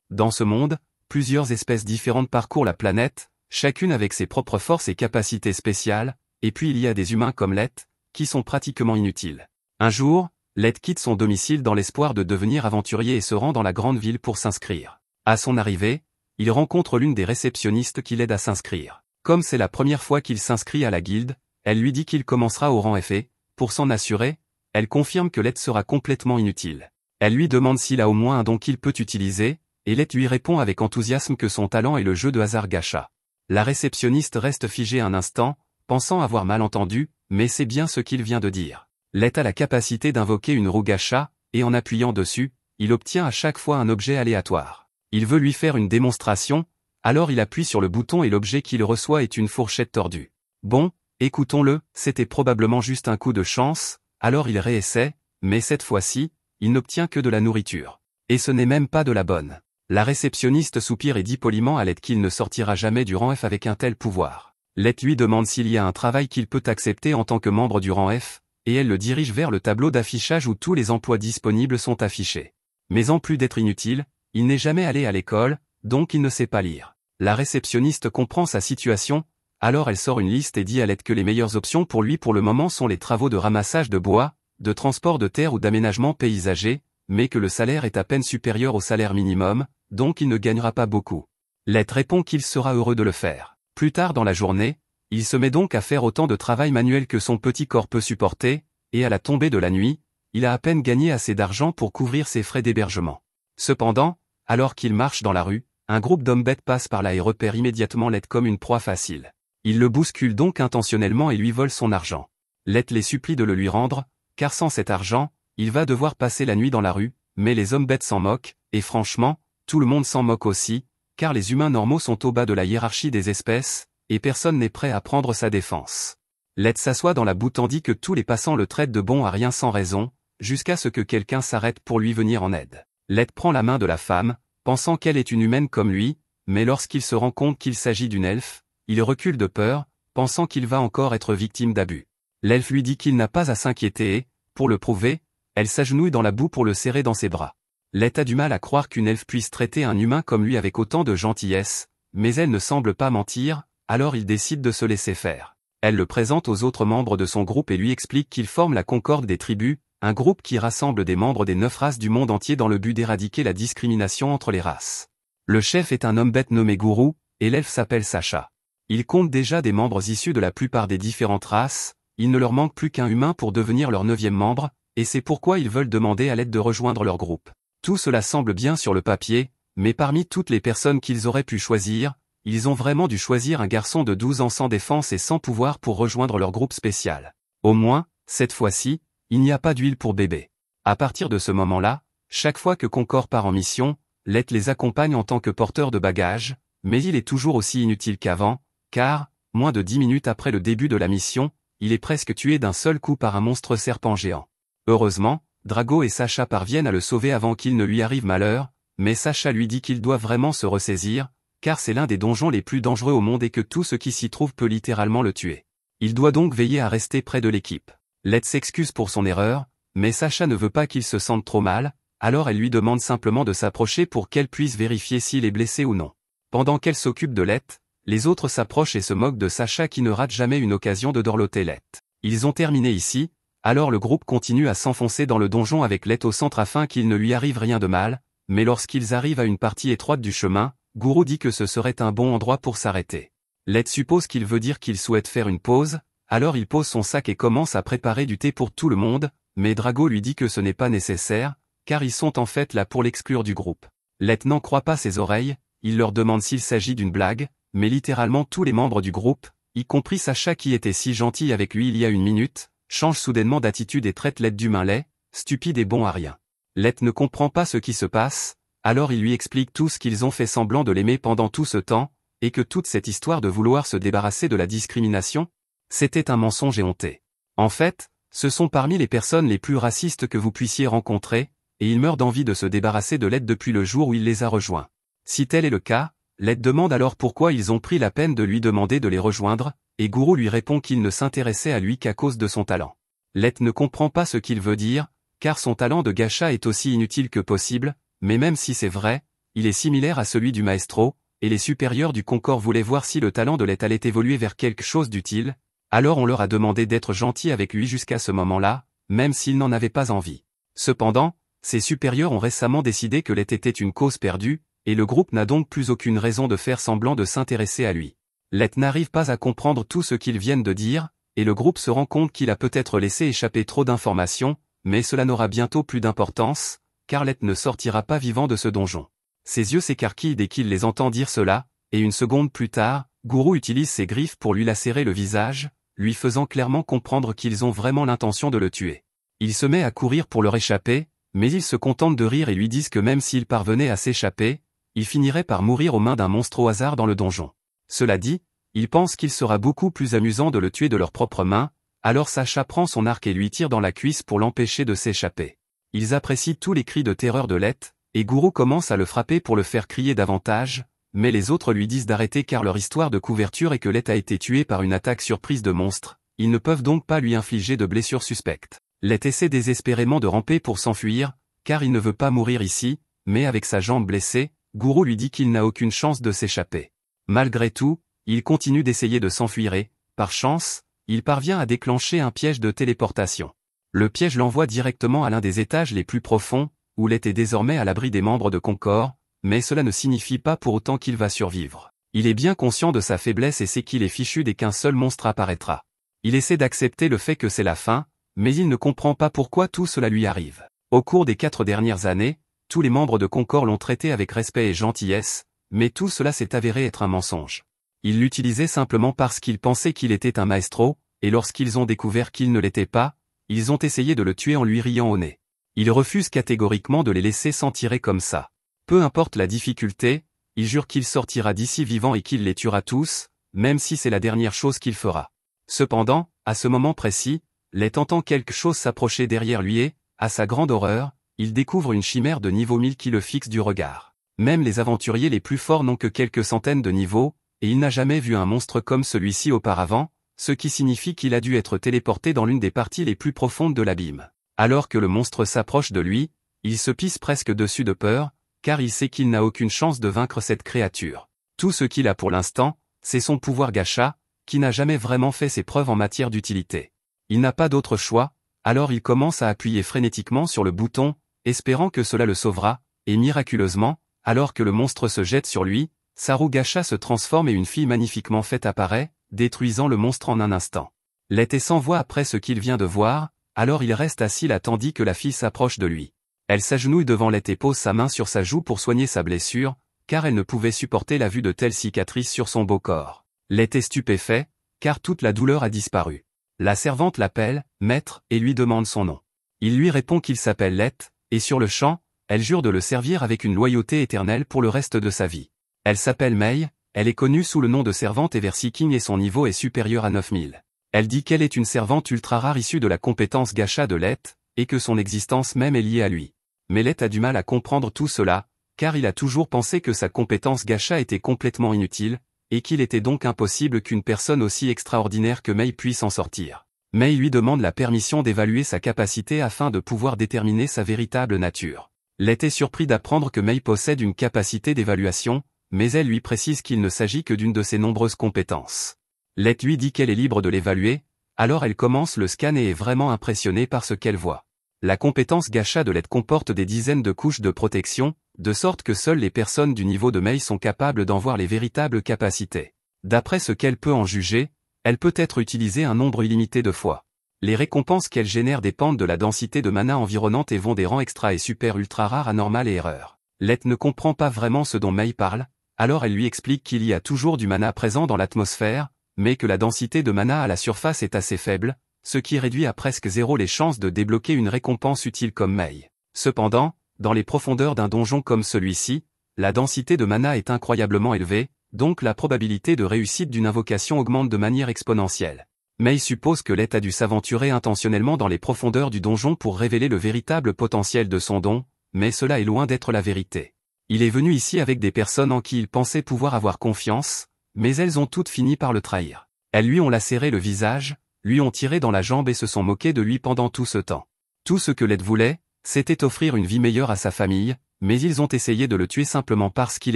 Dans ce monde, plusieurs espèces différentes parcourent la planète, chacune avec ses propres forces et capacités spéciales, et puis il y a des humains comme Let, qui sont pratiquement inutiles. Un jour, Let quitte son domicile dans l'espoir de devenir aventurier et se rend dans la grande ville pour s'inscrire. À son arrivée, il rencontre l'une des réceptionnistes qui l'aide à s'inscrire. Comme c'est la première fois qu'il s'inscrit à la guilde, elle lui dit qu'il commencera au rang F et, pour s'en assurer, elle confirme que Let sera complètement inutile. Elle lui demande s'il a au moins un don qu'il peut utiliser, et Let lui répond avec enthousiasme que son talent est le jeu de hasard gacha. La réceptionniste reste figée un instant, pensant avoir mal entendu, mais c'est bien ce qu'il vient de dire. Let a la capacité d'invoquer une roue gacha, et en appuyant dessus, il obtient à chaque fois un objet aléatoire. Il veut lui faire une démonstration, alors il appuie sur le bouton et l'objet qu'il reçoit est une fourchette tordue. Bon, écoutons-le, c'était probablement juste un coup de chance, alors il réessaie, mais cette fois-ci, il n'obtient que de la nourriture. Et ce n'est même pas de la bonne. La réceptionniste soupire et dit poliment à Let qu'il ne sortira jamais du rang F avec un tel pouvoir. Let lui demande s'il y a un travail qu'il peut accepter en tant que membre du rang F, et elle le dirige vers le tableau d'affichage où tous les emplois disponibles sont affichés. Mais en plus d'être inutile, il n'est jamais allé à l'école, donc il ne sait pas lire. La réceptionniste comprend sa situation, alors elle sort une liste et dit à Let que les meilleures options pour lui pour le moment sont les travaux de ramassage de bois, de transport de terre ou d'aménagement paysager, mais que le salaire est à peine supérieur au salaire minimum, donc il ne gagnera pas beaucoup. Let répond qu'il sera heureux de le faire. Plus tard dans la journée, il se met donc à faire autant de travail manuel que son petit corps peut supporter, et à la tombée de la nuit, il a à peine gagné assez d'argent pour couvrir ses frais d'hébergement. Cependant, alors qu'il marche dans la rue, un groupe d'hommes bêtes passe par là et repère immédiatement Let comme une proie facile. Il le bouscule donc intentionnellement et lui vole son argent. Let les supplie de le lui rendre, car sans cet argent, il va devoir passer la nuit dans la rue, mais les hommes bêtes s'en moquent, et franchement, tout le monde s'en moque aussi, car les humains normaux sont au bas de la hiérarchie des espèces, et personne n'est prêt à prendre sa défense. Let s'assoit dans la boue tandis que tous les passants le traitent de bon à rien sans raison, jusqu'à ce que quelqu'un s'arrête pour lui venir en aide. Let prend la main de la femme, pensant qu'elle est une humaine comme lui, mais lorsqu'il se rend compte qu'il s'agit d'une elfe, il recule de peur, pensant qu'il va encore être victime d'abus. L'elfe lui dit qu'il n'a pas à s'inquiéter et, pour le prouver, elle s'agenouille dans la boue pour le serrer dans ses bras. Let a du mal à croire qu'une elfe puisse traiter un humain comme lui avec autant de gentillesse, mais elle ne semble pas mentir, alors il décide de se laisser faire. Elle le présente aux autres membres de son groupe et lui explique qu'ils forment la Concorde des tribus, un groupe qui rassemble des membres des 9 races du monde entier dans le but d'éradiquer la discrimination entre les races. Le chef est un homme bête nommé Gourou, et l'elfe s'appelle Sacha. Il compte déjà des membres issus de la plupart des différentes races, il ne leur manque plus qu'un humain pour devenir leur 9e membre, et c'est pourquoi ils veulent demander à l'aide de rejoindre leur groupe. Tout cela semble bien sur le papier, mais parmi toutes les personnes qu'ils auraient pu choisir, ils ont vraiment dû choisir un garçon de 12 ans sans défense et sans pouvoir pour rejoindre leur groupe spécial. Au moins, cette fois-ci, il n'y a pas d'huile pour bébé. À partir de ce moment-là, chaque fois que Concorde part en mission, Let les accompagne en tant que porteur de bagages, mais il est toujours aussi inutile qu'avant, car, moins de 10 minutes après le début de la mission, il est presque tué d'un seul coup par un monstre serpent géant. Heureusement, Drago et Sacha parviennent à le sauver avant qu'il ne lui arrive malheur, mais Sacha lui dit qu'il doit vraiment se ressaisir, car c'est l'un des donjons les plus dangereux au monde et que tout ce qui s'y trouve peut littéralement le tuer. Il doit donc veiller à rester près de l'équipe. Let s'excuse pour son erreur, mais Sacha ne veut pas qu'il se sente trop mal, alors elle lui demande simplement de s'approcher pour qu'elle puisse vérifier s'il est blessé ou non. Pendant qu'elle s'occupe de Let, les autres s'approchent et se moquent de Sacha qui ne rate jamais une occasion de dorloter Let. Ils ont terminé ici, alors le groupe continue à s'enfoncer dans le donjon avec Let au centre afin qu'il ne lui arrive rien de mal, mais lorsqu'ils arrivent à une partie étroite du chemin, Gourou dit que ce serait un bon endroit pour s'arrêter. Let suppose qu'il veut dire qu'il souhaite faire une pause, alors il pose son sac et commence à préparer du thé pour tout le monde, mais Drago lui dit que ce n'est pas nécessaire, car ils sont en fait là pour l'exclure du groupe. Let n'en croit pas ses oreilles, il leur demande s'il s'agit d'une blague, mais littéralement tous les membres du groupe, y compris Sacha qui était si gentil avec lui il y a une minute, changent soudainement d'attitude et traitent Let d'humain laid, stupide et bon à rien. Let ne comprend pas ce qui se passe, alors il lui explique tous qu'ils ont fait semblant de l'aimer pendant tout ce temps, et que toute cette histoire de vouloir se débarrasser de la discrimination, c'était un mensonge éhonté. En fait, ce sont parmi les personnes les plus racistes que vous puissiez rencontrer, et il meurt d'envie de se débarrasser de Let depuis le jour où il les a rejoints. Si tel est le cas, Let demande alors pourquoi ils ont pris la peine de lui demander de les rejoindre, et Gourou lui répond qu'il ne s'intéressait à lui qu'à cause de son talent. Let ne comprend pas ce qu'il veut dire, car son talent de gacha est aussi inutile que possible, mais même si c'est vrai, il est similaire à celui du maestro, et les supérieurs du Concorde voulaient voir si le talent de Let allait évoluer vers quelque chose d'utile, alors on leur a demandé d'être gentils avec lui jusqu'à ce moment-là, même s'ils n'en avaient pas envie. Cependant, ses supérieurs ont récemment décidé que Let était une cause perdue, et le groupe n'a donc plus aucune raison de faire semblant de s'intéresser à lui. Let n'arrive pas à comprendre tout ce qu'ils viennent de dire, et le groupe se rend compte qu'il a peut-être laissé échapper trop d'informations, mais cela n'aura bientôt plus d'importance, car Let ne sortira pas vivant de ce donjon. Ses yeux s'écarquillent dès qu'il les entend dire cela, et une seconde plus tard, Guru utilise ses griffes pour lui lacérer le visage, lui faisant clairement comprendre qu'ils ont vraiment l'intention de le tuer. Il se met à courir pour leur échapper, mais ils se contentent de rire et lui disent que même s'il parvenait à s'échapper, il finirait par mourir aux mains d'un monstre au hasard dans le donjon. Cela dit, ils pensent qu'il sera beaucoup plus amusant de le tuer de leurs propres mains, alors Sacha prend son arc et lui tire dans la cuisse pour l'empêcher de s'échapper. Ils apprécient tous les cris de terreur de Let, et Guru commence à le frapper pour le faire crier davantage, mais les autres lui disent d'arrêter car leur histoire de couverture est que Let a été tué par une attaque surprise de monstres, ils ne peuvent donc pas lui infliger de blessures suspectes. Let essaie désespérément de ramper pour s'enfuir, car il ne veut pas mourir ici, mais avec sa jambe blessée, Guru lui dit qu'il n'a aucune chance de s'échapper. Malgré tout, il continue d'essayer de s'enfuir et, par chance, il parvient à déclencher un piège de téléportation. Le piège l'envoie directement à l'un des étages les plus profonds, où Let est désormais à l'abri des membres de Concorde, mais cela ne signifie pas pour autant qu'il va survivre. Il est bien conscient de sa faiblesse et sait qu'il est fichu dès qu'un seul monstre apparaîtra. Il essaie d'accepter le fait que c'est la fin, mais il ne comprend pas pourquoi tout cela lui arrive. Au cours des 4 dernières années, tous les membres de Concorde l'ont traité avec respect et gentillesse, mais tout cela s'est avéré être un mensonge. Ils l'utilisaient simplement parce qu'ils pensaient qu'il était un maestro, et lorsqu'ils ont découvert qu'il ne l'était pas, ils ont essayé de le tuer en lui riant au nez. Ils refusent catégoriquement de les laisser s'en tirer comme ça. Peu importe la difficulté, il jure qu'il sortira d'ici vivant et qu'il les tuera tous, même si c'est la dernière chose qu'il fera. Cependant, à ce moment précis, Let entend quelque chose s'approcher derrière lui et, à sa grande horreur, il découvre une chimère de niveau 1000 qui le fixe du regard. Même les aventuriers les plus forts n'ont que quelques centaines de niveaux, et il n'a jamais vu un monstre comme celui-ci auparavant, ce qui signifie qu'il a dû être téléporté dans l'une des parties les plus profondes de l'abîme. Alors que le monstre s'approche de lui, il se pisse presque dessus de peur, car il sait qu'il n'a aucune chance de vaincre cette créature. Tout ce qu'il a pour l'instant, c'est son pouvoir gacha, qui n'a jamais vraiment fait ses preuves en matière d'utilité. Il n'a pas d'autre choix, alors il commence à appuyer frénétiquement sur le bouton, espérant que cela le sauvera, et miraculeusement, alors que le monstre se jette sur lui, Saru Gacha se transforme et une fille magnifiquement faite apparaît, détruisant le monstre en un instant. Let s'envoie après ce qu'il vient de voir, alors il reste assis là tandis que la fille s'approche de lui. Elle s'agenouille devant Let et pose sa main sur sa joue pour soigner sa blessure, car elle ne pouvait supporter la vue de telles cicatrices sur son beau corps. Let est stupéfait, car toute la douleur a disparu. La servante l'appelle, maître, et lui demande son nom. Il lui répond qu'il s'appelle Let, et sur le champ, elle jure de le servir avec une loyauté éternelle pour le reste de sa vie. Elle s'appelle Mei, elle est connue sous le nom de servante Everseeking et son niveau est supérieur à 9000. Elle dit qu'elle est une servante ultra rare issue de la compétence gacha de Let, et que son existence même est liée à lui. Mais Let a du mal à comprendre tout cela, car il a toujours pensé que sa compétence gacha était complètement inutile, et qu'il était donc impossible qu'une personne aussi extraordinaire que Mei puisse en sortir. Mei lui demande la permission d'évaluer sa capacité afin de pouvoir déterminer sa véritable nature. Let est surpris d'apprendre que Mei possède une capacité d'évaluation, mais elle lui précise qu'il ne s'agit que d'une de ses nombreuses compétences. Let lui dit qu'elle est libre de l'évaluer, alors elle commence le scan et est vraiment impressionnée par ce qu'elle voit. La compétence gacha de Let comporte des dizaines de couches de protection, de sorte que seules les personnes du niveau de Mei sont capables d'en voir les véritables capacités. D'après ce qu'elle peut en juger, elle peut être utilisée un nombre illimité de fois. Les récompenses qu'elle génère dépendent de la densité de mana environnante et vont des rangs extra et super ultra rares à normal et erreur. Let ne comprend pas vraiment ce dont Mei parle, alors elle lui explique qu'il y a toujours du mana présent dans l'atmosphère, mais que la densité de mana à la surface est assez faible, ce qui réduit à presque zéro les chances de débloquer une récompense utile comme Mei. Cependant, dans les profondeurs d'un donjon comme celui-ci, la densité de mana est incroyablement élevée, donc la probabilité de réussite d'une invocation augmente de manière exponentielle. Mei suppose que Let a dû s'aventurer intentionnellement dans les profondeurs du donjon pour révéler le véritable potentiel de son don, mais cela est loin d'être la vérité. Il est venu ici avec des personnes en qui il pensait pouvoir avoir confiance, mais elles ont toutes fini par le trahir. Elles lui ont lacéré le visage, lui ont tiré dans la jambe et se sont moquées de lui pendant tout ce temps. Tout ce que Let voulait, c'était offrir une vie meilleure à sa famille, mais ils ont essayé de le tuer simplement parce qu'il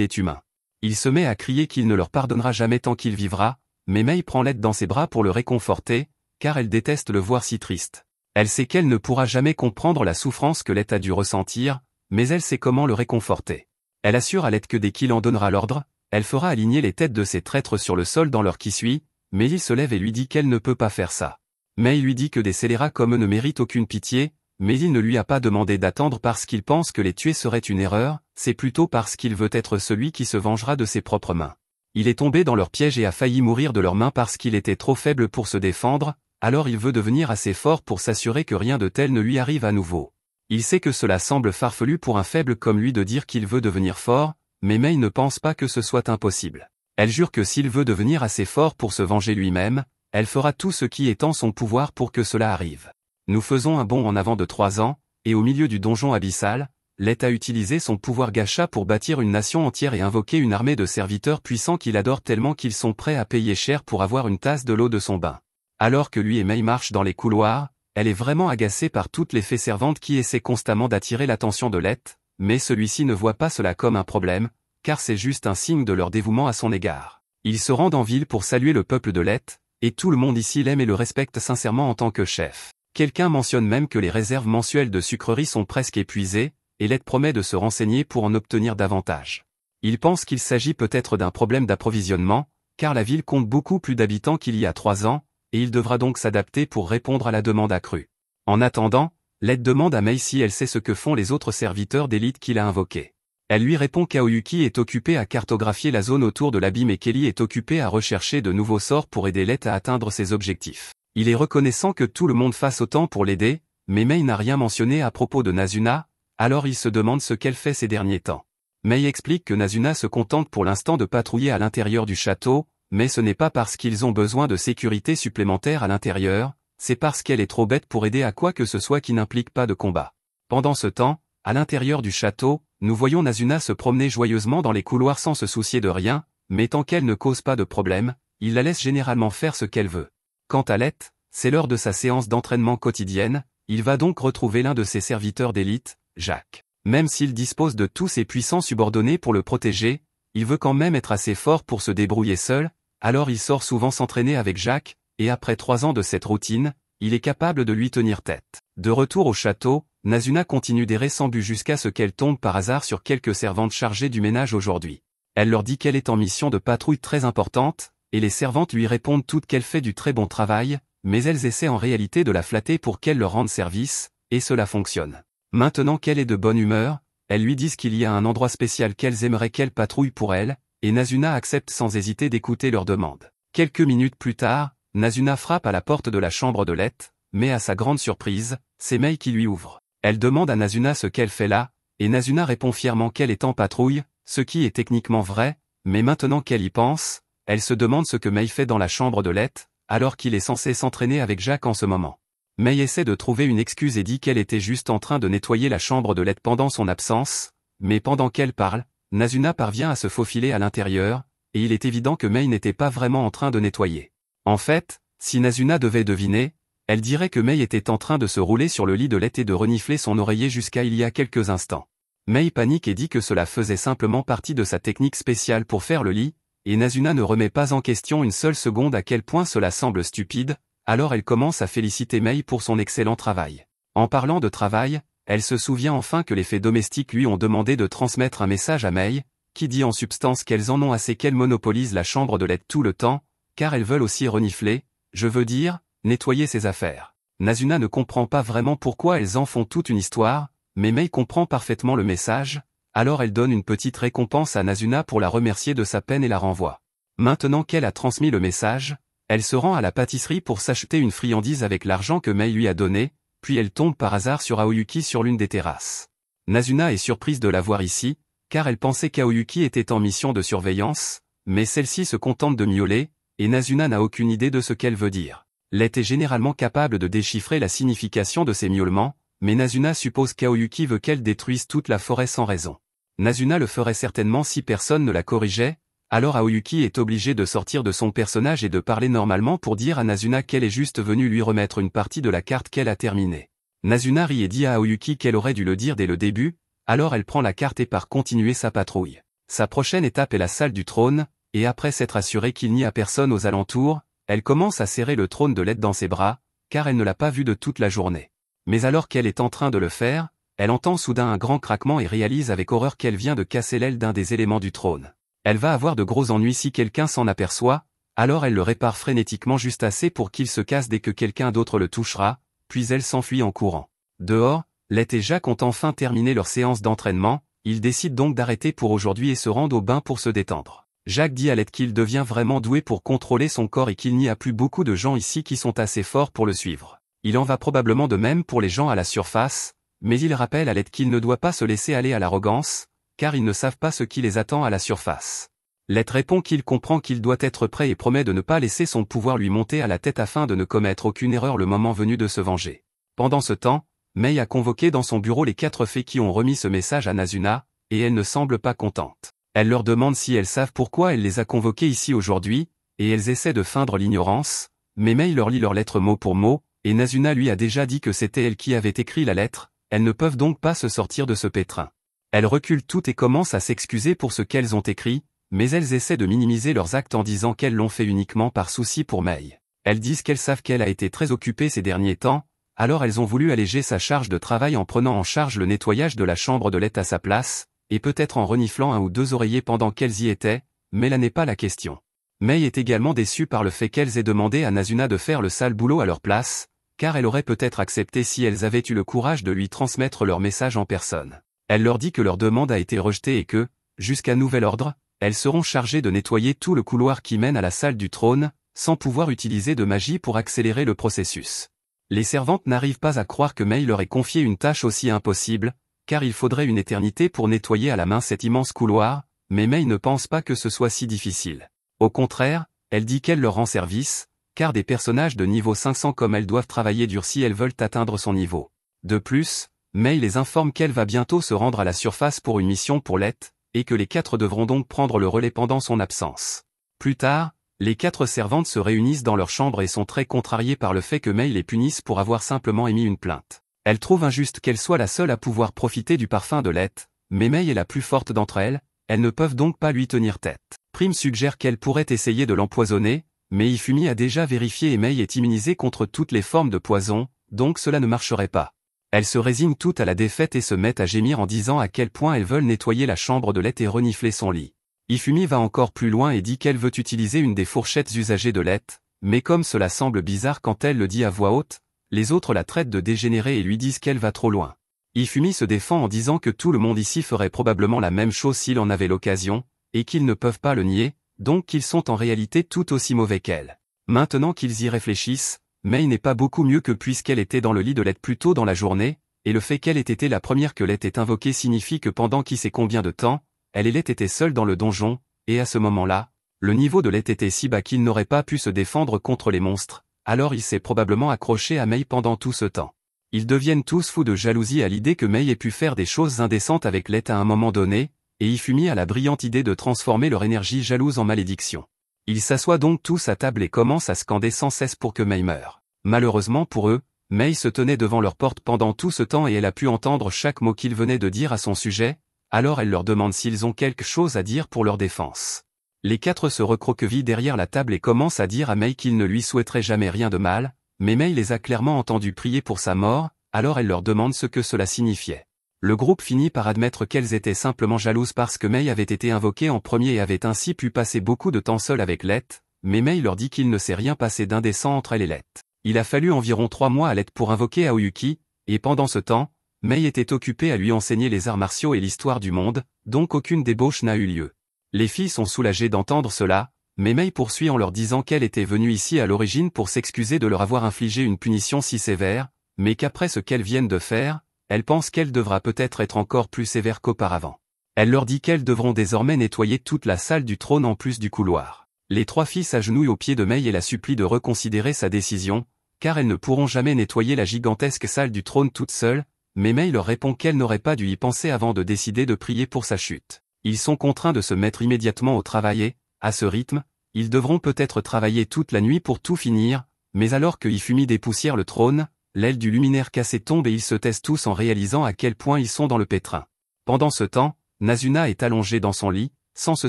est humain. Il se met à crier qu'il ne leur pardonnera jamais tant qu'il vivra, mais Mei prend Lett dans ses bras pour le réconforter, car elle déteste le voir si triste. Elle sait qu'elle ne pourra jamais comprendre la souffrance que Lett a dû ressentir, mais elle sait comment le réconforter. Elle assure à Lett que dès qu'il en donnera l'ordre, elle fera aligner les têtes de ces traîtres sur le sol dans l'heure qui suit, mais il se lève et lui dit qu'elle ne peut pas faire ça. Mei lui dit que des scélérats comme eux ne méritent aucune pitié, mais il ne lui a pas demandé d'attendre parce qu'il pense que les tuer serait une erreur, c'est plutôt parce qu'il veut être celui qui se vengera de ses propres mains. Il est tombé dans leur piège et a failli mourir de leurs mains parce qu'il était trop faible pour se défendre, alors il veut devenir assez fort pour s'assurer que rien de tel ne lui arrive à nouveau. Il sait que cela semble farfelu pour un faible comme lui de dire qu'il veut devenir fort, mais Mei ne pense pas que ce soit impossible. Elle jure que s'il veut devenir assez fort pour se venger lui-même, elle fera tout ce qui est en son pouvoir pour que cela arrive. Nous faisons un bond en avant de 3 ans, et au milieu du donjon abyssal, Lett a utilisé son pouvoir gacha pour bâtir une nation entière et invoquer une armée de serviteurs puissants qu'il adore tellement qu'ils sont prêts à payer cher pour avoir une tasse de l'eau de son bain. Alors que lui et Mei marchent dans les couloirs, elle est vraiment agacée par toutes les fées servantes qui essaient constamment d'attirer l'attention de Lett, mais celui-ci ne voit pas cela comme un problème, car c'est juste un signe de leur dévouement à son égard. Ils se rendent en ville pour saluer le peuple de Lett, et tout le monde ici l'aime et le respecte sincèrement en tant que chef. Quelqu'un mentionne même que les réserves mensuelles de sucreries sont presque épuisées, et Lett promet de se renseigner pour en obtenir davantage. Il pense qu'il s'agit peut-être d'un problème d'approvisionnement, car la ville compte beaucoup plus d'habitants qu'il y a 3 ans, et il devra donc s'adapter pour répondre à la demande accrue. En attendant, Lett demande à Mei si elle sait ce que font les autres serviteurs d'élite qu'il a invoqués. Elle lui répond qu'Aoyuki est occupé à cartographier la zone autour de l'abîme et Kelly est occupé à rechercher de nouveaux sorts pour aider Lett à atteindre ses objectifs. Il est reconnaissant que tout le monde fasse autant pour l'aider, mais Mei n'a rien mentionné à propos de Nazuna, alors il se demande ce qu'elle fait ces derniers temps. Mei explique que Nazuna se contente pour l'instant de patrouiller à l'intérieur du château, mais ce n'est pas parce qu'ils ont besoin de sécurité supplémentaire à l'intérieur, c'est parce qu'elle est trop bête pour aider à quoi que ce soit qui n'implique pas de combat. Pendant ce temps, à l'intérieur du château, nous voyons Nazuna se promener joyeusement dans les couloirs sans se soucier de rien, mais tant qu'elle ne cause pas de problème, il la laisse généralement faire ce qu'elle veut. Quant à Lett, c'est l'heure de sa séance d'entraînement quotidienne, il va donc retrouver l'un de ses serviteurs d'élite, Jacques. Même s'il dispose de tous ses puissants subordonnés pour le protéger, il veut quand même être assez fort pour se débrouiller seul, alors il sort souvent s'entraîner avec Jacques, et après 3 ans de cette routine, il est capable de lui tenir tête. De retour au château, Nazuna continue d'errer sans but jusqu'à ce qu'elle tombe par hasard sur quelques servantes chargées du ménage aujourd'hui. Elle leur dit qu'elle est en mission de patrouille très importante, et les servantes lui répondent toutes qu'elle fait du très bon travail, mais elles essaient en réalité de la flatter pour qu'elle leur rende service, et cela fonctionne. Maintenant qu'elle est de bonne humeur, elles lui disent qu'il y a un endroit spécial qu'elles aimeraient qu'elle patrouille pour elle, et Nazuna accepte sans hésiter d'écouter leur demande. Quelques minutes plus tard, Nazuna frappe à la porte de la chambre de Lett, mais à sa grande surprise, c'est Mei qui lui ouvre. Elle demande à Nazuna ce qu'elle fait là, et Nazuna répond fièrement qu'elle est en patrouille, ce qui est techniquement vrai, mais maintenant qu'elle y pense, elle se demande ce que Mei fait dans la chambre de Lett, alors qu'il est censé s'entraîner avec Jacques en ce moment. Mei essaie de trouver une excuse et dit qu'elle était juste en train de nettoyer la chambre de Lett pendant son absence, mais pendant qu'elle parle, Nazuna parvient à se faufiler à l'intérieur, et il est évident que Mei n'était pas vraiment en train de nettoyer. En fait, si Nazuna devait deviner, elle dirait que Mei était en train de se rouler sur le lit de Lett et de renifler son oreiller jusqu'à il y a quelques instants. Mei panique et dit que cela faisait simplement partie de sa technique spéciale pour faire le lit, et Nazuna ne remet pas en question une seule seconde à quel point cela semble stupide, alors elle commence à féliciter Mei pour son excellent travail. En parlant de travail, elle se souvient enfin que les fées domestiques lui ont demandé de transmettre un message à Mei, qui dit en substance qu'elles en ont assez qu'elle monopolise la chambre de Lett tout le temps, car elles veulent aussi renifler, je veux dire, nettoyer ses affaires. Nazuna ne comprend pas vraiment pourquoi elles en font toute une histoire, mais Mei comprend parfaitement le message, alors elle donne une petite récompense à Nazuna pour la remercier de sa peine et la renvoie. Maintenant qu'elle a transmis le message, elle se rend à la pâtisserie pour s'acheter une friandise avec l'argent que Mei lui a donné, puis elle tombe par hasard sur Aoyuki sur l'une des terrasses. Nazuna est surprise de la voir ici, car elle pensait qu'Aoyuki était en mission de surveillance, mais celle-ci se contente de miauler, et Nazuna n'a aucune idée de ce qu'elle veut dire. Lett est généralement capable de déchiffrer la signification de ces miaulements, mais Nazuna suppose qu'Aoyuki veut qu'elle détruise toute la forêt sans raison. Nazuna le ferait certainement si personne ne la corrigeait, alors Aoyuki est obligé de sortir de son personnage et de parler normalement pour dire à Nazuna qu'elle est juste venue lui remettre une partie de la carte qu'elle a terminée. Nazuna rit et dit à Aoyuki qu'elle aurait dû le dire dès le début, alors elle prend la carte et part continuer sa patrouille. Sa prochaine étape est la salle du trône, et après s'être assurée qu'il n'y a personne aux alentours, elle commence à serrer le trône de Lett dans ses bras, car elle ne l'a pas vu de toute la journée. Mais alors qu'elle est en train de le faire, elle entend soudain un grand craquement et réalise avec horreur qu'elle vient de casser l'aile d'un des éléments du trône. Elle va avoir de gros ennuis si quelqu'un s'en aperçoit, alors elle le répare frénétiquement juste assez pour qu'il se casse dès que quelqu'un d'autre le touchera, puis elle s'enfuit en courant. Dehors, Lett et Jack ont enfin terminé leur séance d'entraînement, ils décident donc d'arrêter pour aujourd'hui et se rendent au bain pour se détendre. Jack dit à Lett qu'il devient vraiment doué pour contrôler son corps et qu'il n'y a plus beaucoup de gens ici qui sont assez forts pour le suivre. Il en va probablement de même pour les gens à la surface, mais il rappelle à Lett qu'il ne doit pas se laisser aller à l'arrogance, car ils ne savent pas ce qui les attend à la surface. Lett répond qu'il comprend qu'il doit être prêt et promet de ne pas laisser son pouvoir lui monter à la tête afin de ne commettre aucune erreur le moment venu de se venger. Pendant ce temps, Mei a convoqué dans son bureau les 4 fées qui ont remis ce message à Nazuna, et elle ne semble pas contente. Elle leur demande si elles savent pourquoi elle les a convoquées ici aujourd'hui, et elles essaient de feindre l'ignorance, mais Mei leur lit leur lettre mot pour mot, et Nazuna lui a déjà dit que c'était elle qui avait écrit la lettre, elles ne peuvent donc pas se sortir de ce pétrin. Elles reculent toutes et commencent à s'excuser pour ce qu'elles ont écrit, mais elles essaient de minimiser leurs actes en disant qu'elles l'ont fait uniquement par souci pour Mei. Elles disent qu'elles savent qu'elle a été très occupée ces derniers temps, alors elles ont voulu alléger sa charge de travail en prenant en charge le nettoyage de la chambre de Lett à sa place, et peut-être en reniflant 1 ou 2 oreillers pendant qu'elles y étaient, mais là n'est pas la question. Mei est également déçue par le fait qu'elles aient demandé à Nazuna de faire le sale boulot à leur place, car elle aurait peut-être accepté si elles avaient eu le courage de lui transmettre leur message en personne. Elle leur dit que leur demande a été rejetée et que, jusqu'à nouvel ordre, elles seront chargées de nettoyer tout le couloir qui mène à la salle du trône, sans pouvoir utiliser de magie pour accélérer le processus. Les servantes n'arrivent pas à croire que Mei leur ait confié une tâche aussi impossible, car il faudrait une éternité pour nettoyer à la main cet immense couloir, mais Mei ne pense pas que ce soit si difficile. Au contraire, elle dit qu'elle leur rend service, car des personnages de niveau 500 comme elle doivent travailler dur si elles veulent atteindre son niveau. De plus, Mei les informe qu'elle va bientôt se rendre à la surface pour une mission pour Lett, et que les 4 devront donc prendre le relais pendant son absence. Plus tard, les 4 servantes se réunissent dans leur chambre et sont très contrariées par le fait que Mei les punisse pour avoir simplement émis une plainte. Elles trouvent injuste qu'elle soit la seule à pouvoir profiter du parfum de Lett, mais Mei est la plus forte d'entre elles ne peuvent donc pas lui tenir tête. Prime suggère qu'elle pourrait essayer de l'empoisonner, mais Ifumi a déjà vérifié et Mei est immunisée contre toutes les formes de poison, donc cela ne marcherait pas. Elles se résignent toutes à la défaite et se mettent à gémir en disant à quel point elles veulent nettoyer la chambre de Lett et renifler son lit. Ifumi va encore plus loin et dit qu'elle veut utiliser une des fourchettes usagées de Lett, mais comme cela semble bizarre quand elle le dit à voix haute, les autres la traitent de dégénérée et lui disent qu'elle va trop loin. Ifumi se défend en disant que tout le monde ici ferait probablement la même chose s'il en avait l'occasion, et qu'ils ne peuvent pas le nier, donc qu'ils sont en réalité tout aussi mauvais qu'elle. Maintenant qu'ils y réfléchissent, Mei n'est pas beaucoup mieux que puisqu'elle était dans le lit de Lett plus tôt dans la journée, et le fait qu'elle ait été la première que Lett ait invoquée signifie que pendant qui sait combien de temps, elle et Lett étaient seuls dans le donjon, et à ce moment-là, le niveau de Lett était si bas qu'il n'aurait pas pu se défendre contre les monstres, alors il s'est probablement accroché à Mei pendant tout ce temps. Ils deviennent tous fous de jalousie à l'idée que Mei ait pu faire des choses indécentes avec Lett à un moment donné, et Ifumi a la brillante idée de transformer leur énergie jalouse en malédiction. Ils s'assoient donc tous à table et commencent à scander sans cesse pour que Mei meure. Malheureusement pour eux, Mei se tenait devant leur porte pendant tout ce temps et elle a pu entendre chaque mot qu'ils venaient de dire à son sujet, alors elle leur demande s'ils ont quelque chose à dire pour leur défense. Les 4 se recroquevillent derrière la table et commencent à dire à Mei qu'ils ne lui souhaiteraient jamais rien de mal, mais Mei les a clairement entendus prier pour sa mort, alors elle leur demande ce que cela signifiait. Le groupe finit par admettre qu'elles étaient simplement jalouses parce que Mei avait été invoquée en premier et avait ainsi pu passer beaucoup de temps seule avec Lett, mais Mei leur dit qu'il ne s'est rien passé d'indécent entre elle et Lett. Il a fallu environ 3 mois à Lett pour invoquer Aoyuki, et pendant ce temps, Mei était occupée à lui enseigner les arts martiaux et l'histoire du monde, donc aucune débauche n'a eu lieu. Les filles sont soulagées d'entendre cela, mais Mei poursuit en leur disant qu'elle était venue ici à l'origine pour s'excuser de leur avoir infligé une punition si sévère, mais qu'après ce qu'elles viennent de faire, elle pense qu'elle devra peut-être être encore plus sévère qu'auparavant. Elle leur dit qu'elles devront désormais nettoyer toute la salle du trône en plus du couloir. Les 3 filles s'agenouillent aux pieds de Mei et la supplient de reconsidérer sa décision, car elles ne pourront jamais nettoyer la gigantesque salle du trône toutes seules, mais Mei leur répond qu'elle n'aurait pas dû y penser avant de décider de prier pour sa chute. Ils sont contraints de se mettre immédiatement au travail et, à ce rythme, ils devront peut-être travailler toute la nuit pour tout finir, mais alors que Ifumi dépoussière le trône, l'aile du luminaire cassé tombe et ils se taisent tous en réalisant à quel point ils sont dans le pétrin. Pendant ce temps, Nazuna est allongée dans son lit, sans se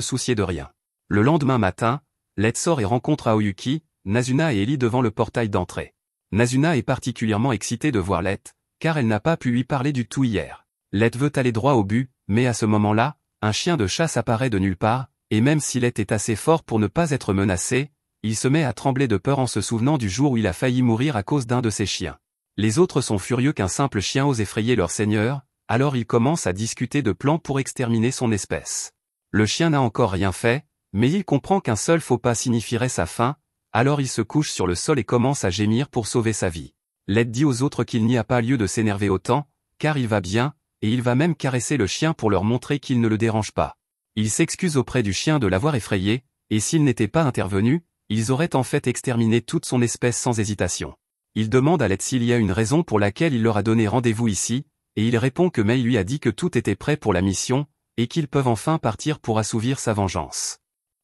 soucier de rien. Le lendemain matin, Light sort et rencontre Aoyuki, Nazuna et Ellie devant le portail d'entrée. Nazuna est particulièrement excitée de voir Light, car elle n'a pas pu lui parler du tout hier. Light veut aller droit au but, mais à ce moment-là, un chien de chasse apparaît de nulle part, et même si Light est assez fort pour ne pas être menacé, il se met à trembler de peur en se souvenant du jour où il a failli mourir à cause d'un de ses chiens. Les autres sont furieux qu'un simple chien ose effrayer leur seigneur, alors ils commencent à discuter de plans pour exterminer son espèce. Le chien n'a encore rien fait, mais il comprend qu'un seul faux pas signifierait sa fin, alors il se couche sur le sol et commence à gémir pour sauver sa vie. Light dit aux autres qu'il n'y a pas lieu de s'énerver autant, car il va bien, et il va même caresser le chien pour leur montrer qu'il ne le dérange pas. Il s'excuse auprès du chien de l'avoir effrayé, et s'il n'était pas intervenu, ils auraient en fait exterminé toute son espèce sans hésitation. Il demande à Light s'il y a une raison pour laquelle il leur a donné rendez-vous ici, et il répond que Mei lui a dit que tout était prêt pour la mission, et qu'ils peuvent enfin partir pour assouvir sa vengeance.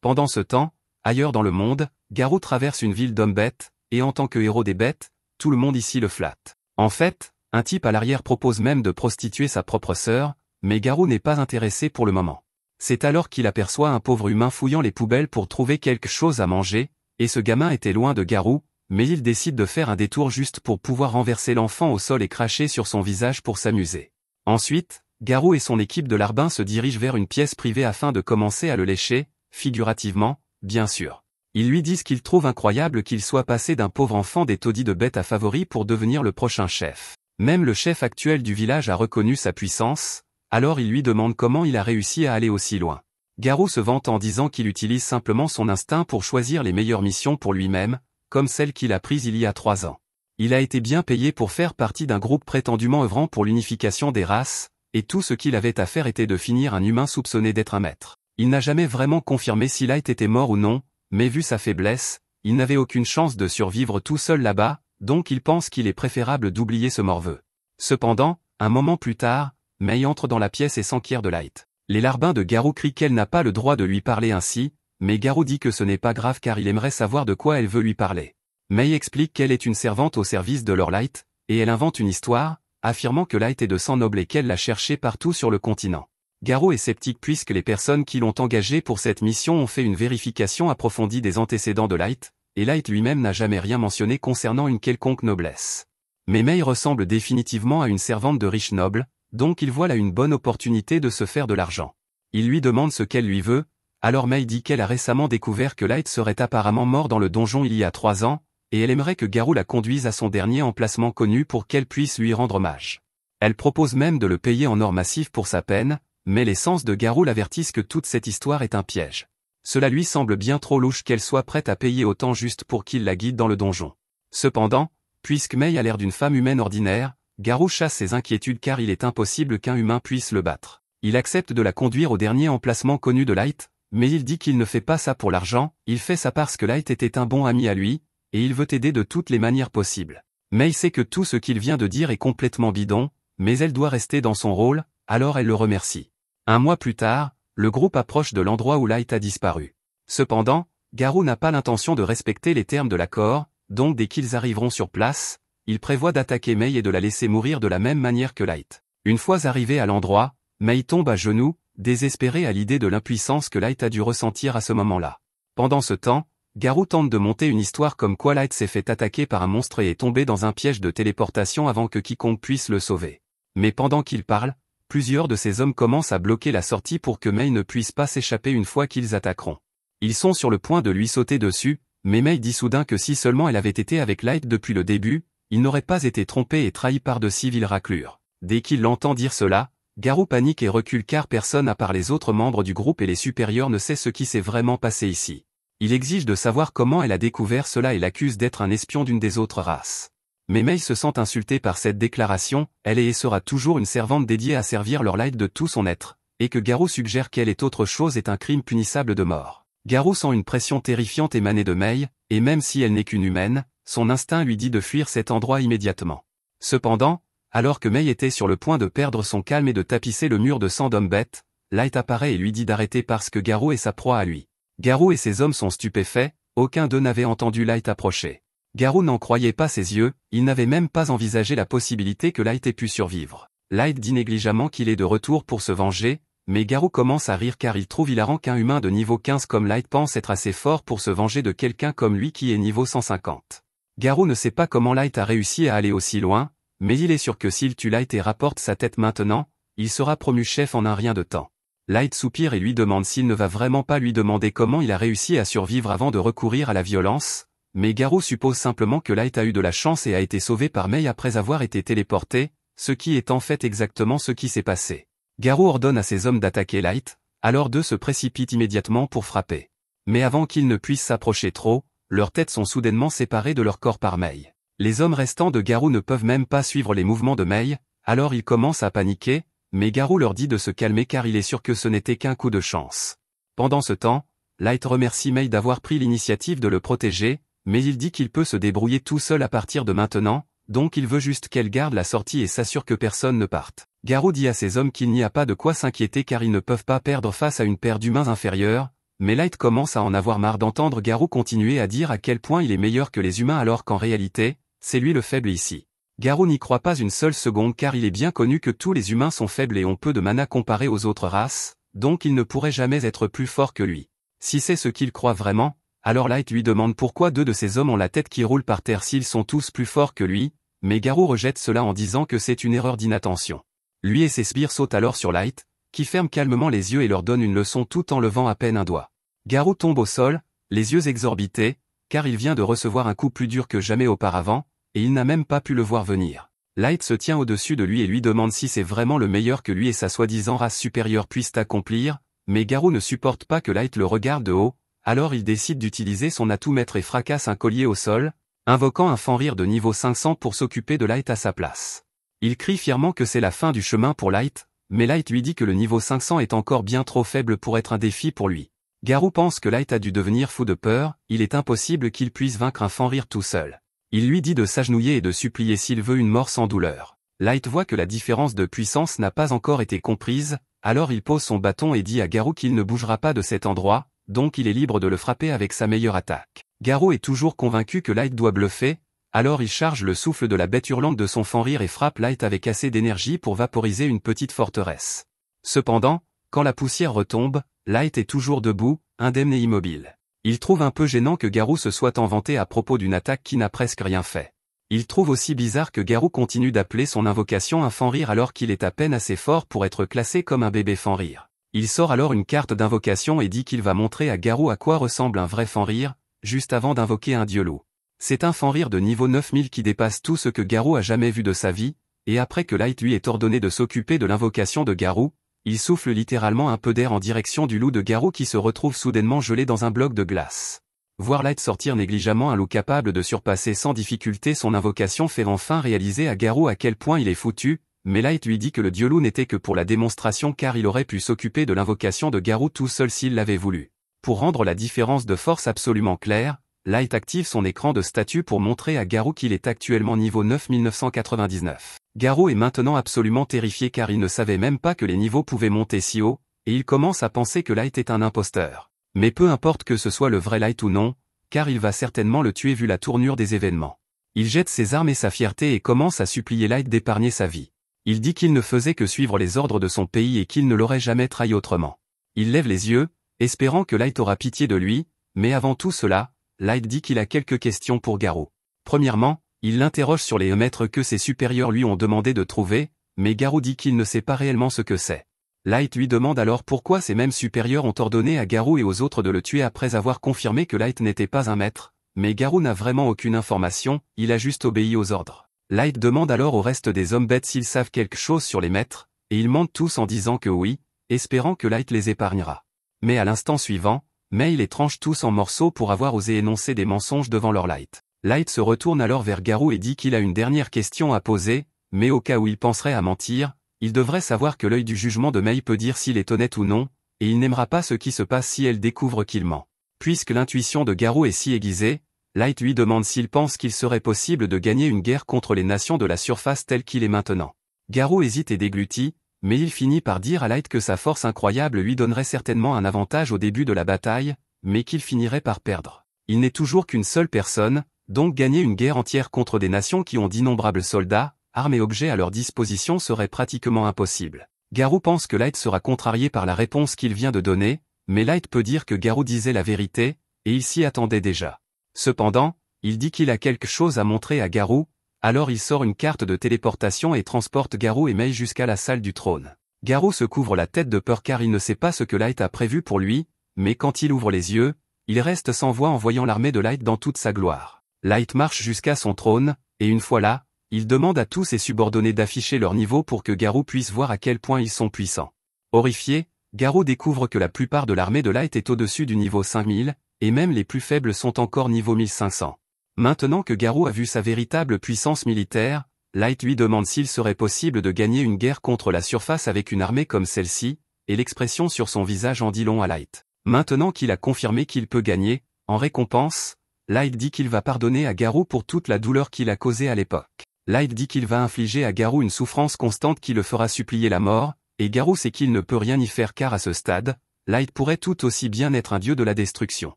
Pendant ce temps, ailleurs dans le monde, Garou traverse une ville d'hommes-bêtes, et en tant que héros des bêtes, tout le monde ici le flatte. En fait, un type à l'arrière propose même de prostituer sa propre sœur, mais Garou n'est pas intéressé pour le moment. C'est alors qu'il aperçoit un pauvre humain fouillant les poubelles pour trouver quelque chose à manger, et ce gamin était loin de Garou, mais il décide de faire un détour juste pour pouvoir renverser l'enfant au sol et cracher sur son visage pour s'amuser. Ensuite, Garou et son équipe de larbins se dirigent vers une pièce privée afin de commencer à le lécher, figurativement, bien sûr. Ils lui disent qu'ils trouvent incroyable qu'il soit passé d'un pauvre enfant des taudis de bêtes à favori pour devenir le prochain chef. Même le chef actuel du village a reconnu sa puissance, alors il lui demande comment il a réussi à aller aussi loin. Garou se vante en disant qu'il utilise simplement son instinct pour choisir les meilleures missions pour lui-même, comme celle qu'il a prise il y a 3 ans. Il a été bien payé pour faire partie d'un groupe prétendument œuvrant pour l'unification des races, et tout ce qu'il avait à faire était de finir un humain soupçonné d'être un maître. Il n'a jamais vraiment confirmé si Light était mort ou non, mais vu sa faiblesse, il n'avait aucune chance de survivre tout seul là-bas, donc il pense qu'il est préférable d'oublier ce morveux. Cependant, un moment plus tard, Mei entre dans la pièce et s'enquiert de Light. Les larbins de Garou crient qu'elle n'a pas le droit de lui parler ainsi, mais Garou dit que ce n'est pas grave car il aimerait savoir de quoi elle veut lui parler. Mei explique qu'elle est une servante au service de Lord Light, et elle invente une histoire, affirmant que Light est de sang noble et qu'elle l'a cherché partout sur le continent. Garou est sceptique puisque les personnes qui l'ont engagé pour cette mission ont fait une vérification approfondie des antécédents de Light, et Light lui-même n'a jamais rien mentionné concernant une quelconque noblesse. Mais Mei ressemble définitivement à une servante de riche noble, donc il voit là une bonne opportunité de se faire de l'argent. Il lui demande ce qu'elle lui veut, alors Mei dit qu'elle a récemment découvert que Light serait apparemment mort dans le donjon il y a 3 ans, et elle aimerait que Garou la conduise à son dernier emplacement connu pour qu'elle puisse lui rendre hommage. Elle propose même de le payer en or massif pour sa peine, mais les sens de Garou l'avertissent que toute cette histoire est un piège. Cela lui semble bien trop louche qu'elle soit prête à payer autant juste pour qu'il la guide dans le donjon. Cependant, puisque Mei a l'air d'une femme humaine ordinaire, Garou chasse ses inquiétudes car il est impossible qu'un humain puisse le battre. Il accepte de la conduire au dernier emplacement connu de Light, mais il dit qu'il ne fait pas ça pour l'argent, il fait ça parce que Light était un bon ami à lui, et il veut aider de toutes les manières possibles. Mei sait que tout ce qu'il vient de dire est complètement bidon, mais elle doit rester dans son rôle, alors elle le remercie. 1 mois plus tard, le groupe approche de l'endroit où Light a disparu. Cependant, Garou n'a pas l'intention de respecter les termes de l'accord, donc dès qu'ils arriveront sur place, il prévoit d'attaquer Mei et de la laisser mourir de la même manière que Light. Une fois arrivé à l'endroit, Mei tombe à genoux, désespérée à l'idée de l'impuissance que Light a dû ressentir à ce moment-là. Pendant ce temps, Garou tente de monter une histoire comme quoi Light s'est fait attaquer par un monstre et est tombé dans un piège de téléportation avant que quiconque puisse le sauver. Mais pendant qu'il parle, plusieurs de ses hommes commencent à bloquer la sortie pour que Mei ne puisse pas s'échapper une fois qu'ils attaqueront. Ils sont sur le point de lui sauter dessus, mais Mei dit soudain que si seulement elle avait été avec Light depuis le début, il n'aurait pas été trompé et trahi par de si viles raclures. Dès qu'il l'entend dire cela, Garou panique et recule car personne à part les autres membres du groupe et les supérieurs ne sait ce qui s'est vraiment passé ici. Il exige de savoir comment elle a découvert cela et l'accuse d'être un espion d'une des autres races. Mais Mei se sent insultée par cette déclaration, elle est et sera toujours une servante dédiée à servir Lord Light de tout son être, et que Garou suggère qu'elle est autre chose est un crime punissable de mort. Garou sent une pression terrifiante émaner de Mei, et même si elle n'est qu'une humaine, son instinct lui dit de fuir cet endroit immédiatement. Cependant, alors que Mei était sur le point de perdre son calme et de tapisser le mur de sang d'homme-bête, Light apparaît et lui dit d'arrêter parce que Garou est sa proie à lui. Garou et ses hommes sont stupéfaits, aucun d'eux n'avait entendu Light approcher. Garou n'en croyait pas ses yeux, il n'avait même pas envisagé la possibilité que Light ait pu survivre. Light dit négligemment qu'il est de retour pour se venger, mais Garou commence à rire car il trouve hilarant qu'un humain de niveau 15 comme Light pense être assez fort pour se venger de quelqu'un comme lui qui est niveau 150. Garou ne sait pas comment Light a réussi à aller aussi loin, mais il est sûr que s'il tue Light et rapporte sa tête maintenant, il sera promu chef en un rien de temps. Light soupire et lui demande s'il ne va vraiment pas lui demander comment il a réussi à survivre avant de recourir à la violence, mais Garou suppose simplement que Light a eu de la chance et a été sauvé par Mei après avoir été téléporté, ce qui est en fait exactement ce qui s'est passé. Garou ordonne à ses hommes d'attaquer Light, alors deux se précipitent immédiatement pour frapper. Mais avant qu'ils ne puissent s'approcher trop, leurs têtes sont soudainement séparées de leur corps par Mei. Les hommes restants de Garou ne peuvent même pas suivre les mouvements de Mei, alors ils commencent à paniquer, mais Garou leur dit de se calmer car il est sûr que ce n'était qu'un coup de chance. Pendant ce temps, Light remercie Mei d'avoir pris l'initiative de le protéger, mais il dit qu'il peut se débrouiller tout seul à partir de maintenant, donc il veut juste qu'elle garde la sortie et s'assure que personne ne parte. Garou dit à ses hommes qu'il n'y a pas de quoi s'inquiéter car ils ne peuvent pas perdre face à une paire d'humains inférieurs, mais Light commence à en avoir marre d'entendre Garou continuer à dire à quel point il est meilleur que les humains alors qu'en réalité, c'est lui le faible ici. Garou n'y croit pas une seule seconde car il est bien connu que tous les humains sont faibles et ont peu de mana comparé aux autres races, donc il ne pourrait jamais être plus fort que lui. Si c'est ce qu'il croit vraiment, alors Light lui demande pourquoi deux de ses hommes ont la tête qui roule par terre s'ils sont tous plus forts que lui, mais Garou rejette cela en disant que c'est une erreur d'inattention. Lui et ses sbires sautent alors sur Light, qui ferme calmement les yeux et leur donne une leçon tout en levant à peine un doigt. Garou tombe au sol, les yeux exorbités, car il vient de recevoir un coup plus dur que jamais auparavant, et il n'a même pas pu le voir venir. Light se tient au-dessus de lui et lui demande si c'est vraiment le meilleur que lui et sa soi-disant race supérieure puissent accomplir, mais Garou ne supporte pas que Light le regarde de haut, alors il décide d'utiliser son atout maître et fracasse un collier au sol, invoquant un Fenrir de niveau 500 pour s'occuper de Light à sa place. Il crie fièrement que c'est la fin du chemin pour Light, mais Light lui dit que le niveau 500 est encore bien trop faible pour être un défi pour lui. Garou pense que Light a dû devenir fou de peur, il est impossible qu'il puisse vaincre un Fenrir tout seul. Il lui dit de s'agenouiller et de supplier s'il veut une mort sans douleur. Light voit que la différence de puissance n'a pas encore été comprise, alors il pose son bâton et dit à Garou qu'il ne bougera pas de cet endroit, donc il est libre de le frapper avec sa meilleure attaque. Garou est toujours convaincu que Light doit bluffer, alors il charge le souffle de la bête hurlante de son Fenrir et frappe Light avec assez d'énergie pour vaporiser une petite forteresse. Cependant, quand la poussière retombe, Light est toujours debout, indemne et immobile. Il trouve un peu gênant que Garou se soit vanté à propos d'une attaque qui n'a presque rien fait. Il trouve aussi bizarre que Garou continue d'appeler son invocation un Fenrir alors qu'il est à peine assez fort pour être classé comme un bébé Fenrir. Il sort alors une carte d'invocation et dit qu'il va montrer à Garou à quoi ressemble un vrai Fenrir, juste avant d'invoquer un dieu loup. C'est un Fenrir de niveau 9000 qui dépasse tout ce que Garou a jamais vu de sa vie, et après que Light lui ait ordonné de s'occuper de l'invocation de Garou, il souffle littéralement un peu d'air en direction du loup de Garou qui se retrouve soudainement gelé dans un bloc de glace. Voir Light sortir négligemment un loup capable de surpasser sans difficulté son invocation fait enfin réaliser à Garou à quel point il est foutu, mais Light lui dit que le dieu loup n'était que pour la démonstration car il aurait pu s'occuper de l'invocation de Garou tout seul s'il l'avait voulu. Pour rendre la différence de force absolument claire, Light active son écran de statut pour montrer à Garou qu'il est actuellement niveau 9999. Garou est maintenant absolument terrifié car il ne savait même pas que les niveaux pouvaient monter si haut, et il commence à penser que Light est un imposteur. Mais peu importe que ce soit le vrai Light ou non, car il va certainement le tuer vu la tournure des événements. Il jette ses armes et sa fierté et commence à supplier Light d'épargner sa vie. Il dit qu'il ne faisait que suivre les ordres de son pays et qu'il ne l'aurait jamais trahi autrement. Il lève les yeux, espérant que Light aura pitié de lui, mais avant tout cela, Light dit qu'il a quelques questions pour Garou. Premièrement, il l'interroge sur les maîtres que ses supérieurs lui ont demandé de trouver, mais Garou dit qu'il ne sait pas réellement ce que c'est. Light lui demande alors pourquoi ces mêmes supérieurs ont ordonné à Garou et aux autres de le tuer après avoir confirmé que Light n'était pas un maître, mais Garou n'a vraiment aucune information, il a juste obéi aux ordres. Light demande alors au reste des hommes bêtes s'ils savent quelque chose sur les maîtres, et ils mentent tous en disant que oui, espérant que Light les épargnera. Mais à l'instant suivant, Mei les tranche tous en morceaux pour avoir osé énoncer des mensonges devant leur Light. Light se retourne alors vers Garou et dit qu'il a une dernière question à poser, mais au cas où il penserait à mentir, il devrait savoir que l'œil du jugement de Mei peut dire s'il est honnête ou non, et il n'aimera pas ce qui se passe si elle découvre qu'il ment. Puisque l'intuition de Garou est si aiguisée, Light lui demande s'il pense qu'il serait possible de gagner une guerre contre les nations de la surface telle qu'il est maintenant. Garou hésite et déglutit, mais il finit par dire à Light que sa force incroyable lui donnerait certainement un avantage au début de la bataille, mais qu'il finirait par perdre. Il n'est toujours qu'une seule personne, donc gagner une guerre entière contre des nations qui ont d'innombrables soldats, armes et objets à leur disposition serait pratiquement impossible. Garou pense que Light sera contrarié par la réponse qu'il vient de donner, mais Light peut dire que Garou disait la vérité, et il s'y attendait déjà. Cependant, il dit qu'il a quelque chose à montrer à Garou, alors il sort une carte de téléportation et transporte Garou et Mei jusqu'à la salle du trône. Garou se couvre la tête de peur car il ne sait pas ce que Light a prévu pour lui, mais quand il ouvre les yeux, il reste sans voix en voyant l'armée de Light dans toute sa gloire. Light marche jusqu'à son trône, et une fois là, il demande à tous ses subordonnés d'afficher leur niveau pour que Garou puisse voir à quel point ils sont puissants. Horrifié, Garou découvre que la plupart de l'armée de Light est au-dessus du niveau 5000, et même les plus faibles sont encore niveau 1500. Maintenant que Garou a vu sa véritable puissance militaire, Light lui demande s'il serait possible de gagner une guerre contre la surface avec une armée comme celle-ci, et l'expression sur son visage en dit long à Light. Maintenant qu'il a confirmé qu'il peut gagner, en récompense, Light dit qu'il va pardonner à Garou pour toute la douleur qu'il a causée à l'époque. Light dit qu'il va infliger à Garou une souffrance constante qui le fera supplier la mort, et Garou sait qu'il ne peut rien y faire car à ce stade, Light pourrait tout aussi bien être un dieu de la destruction.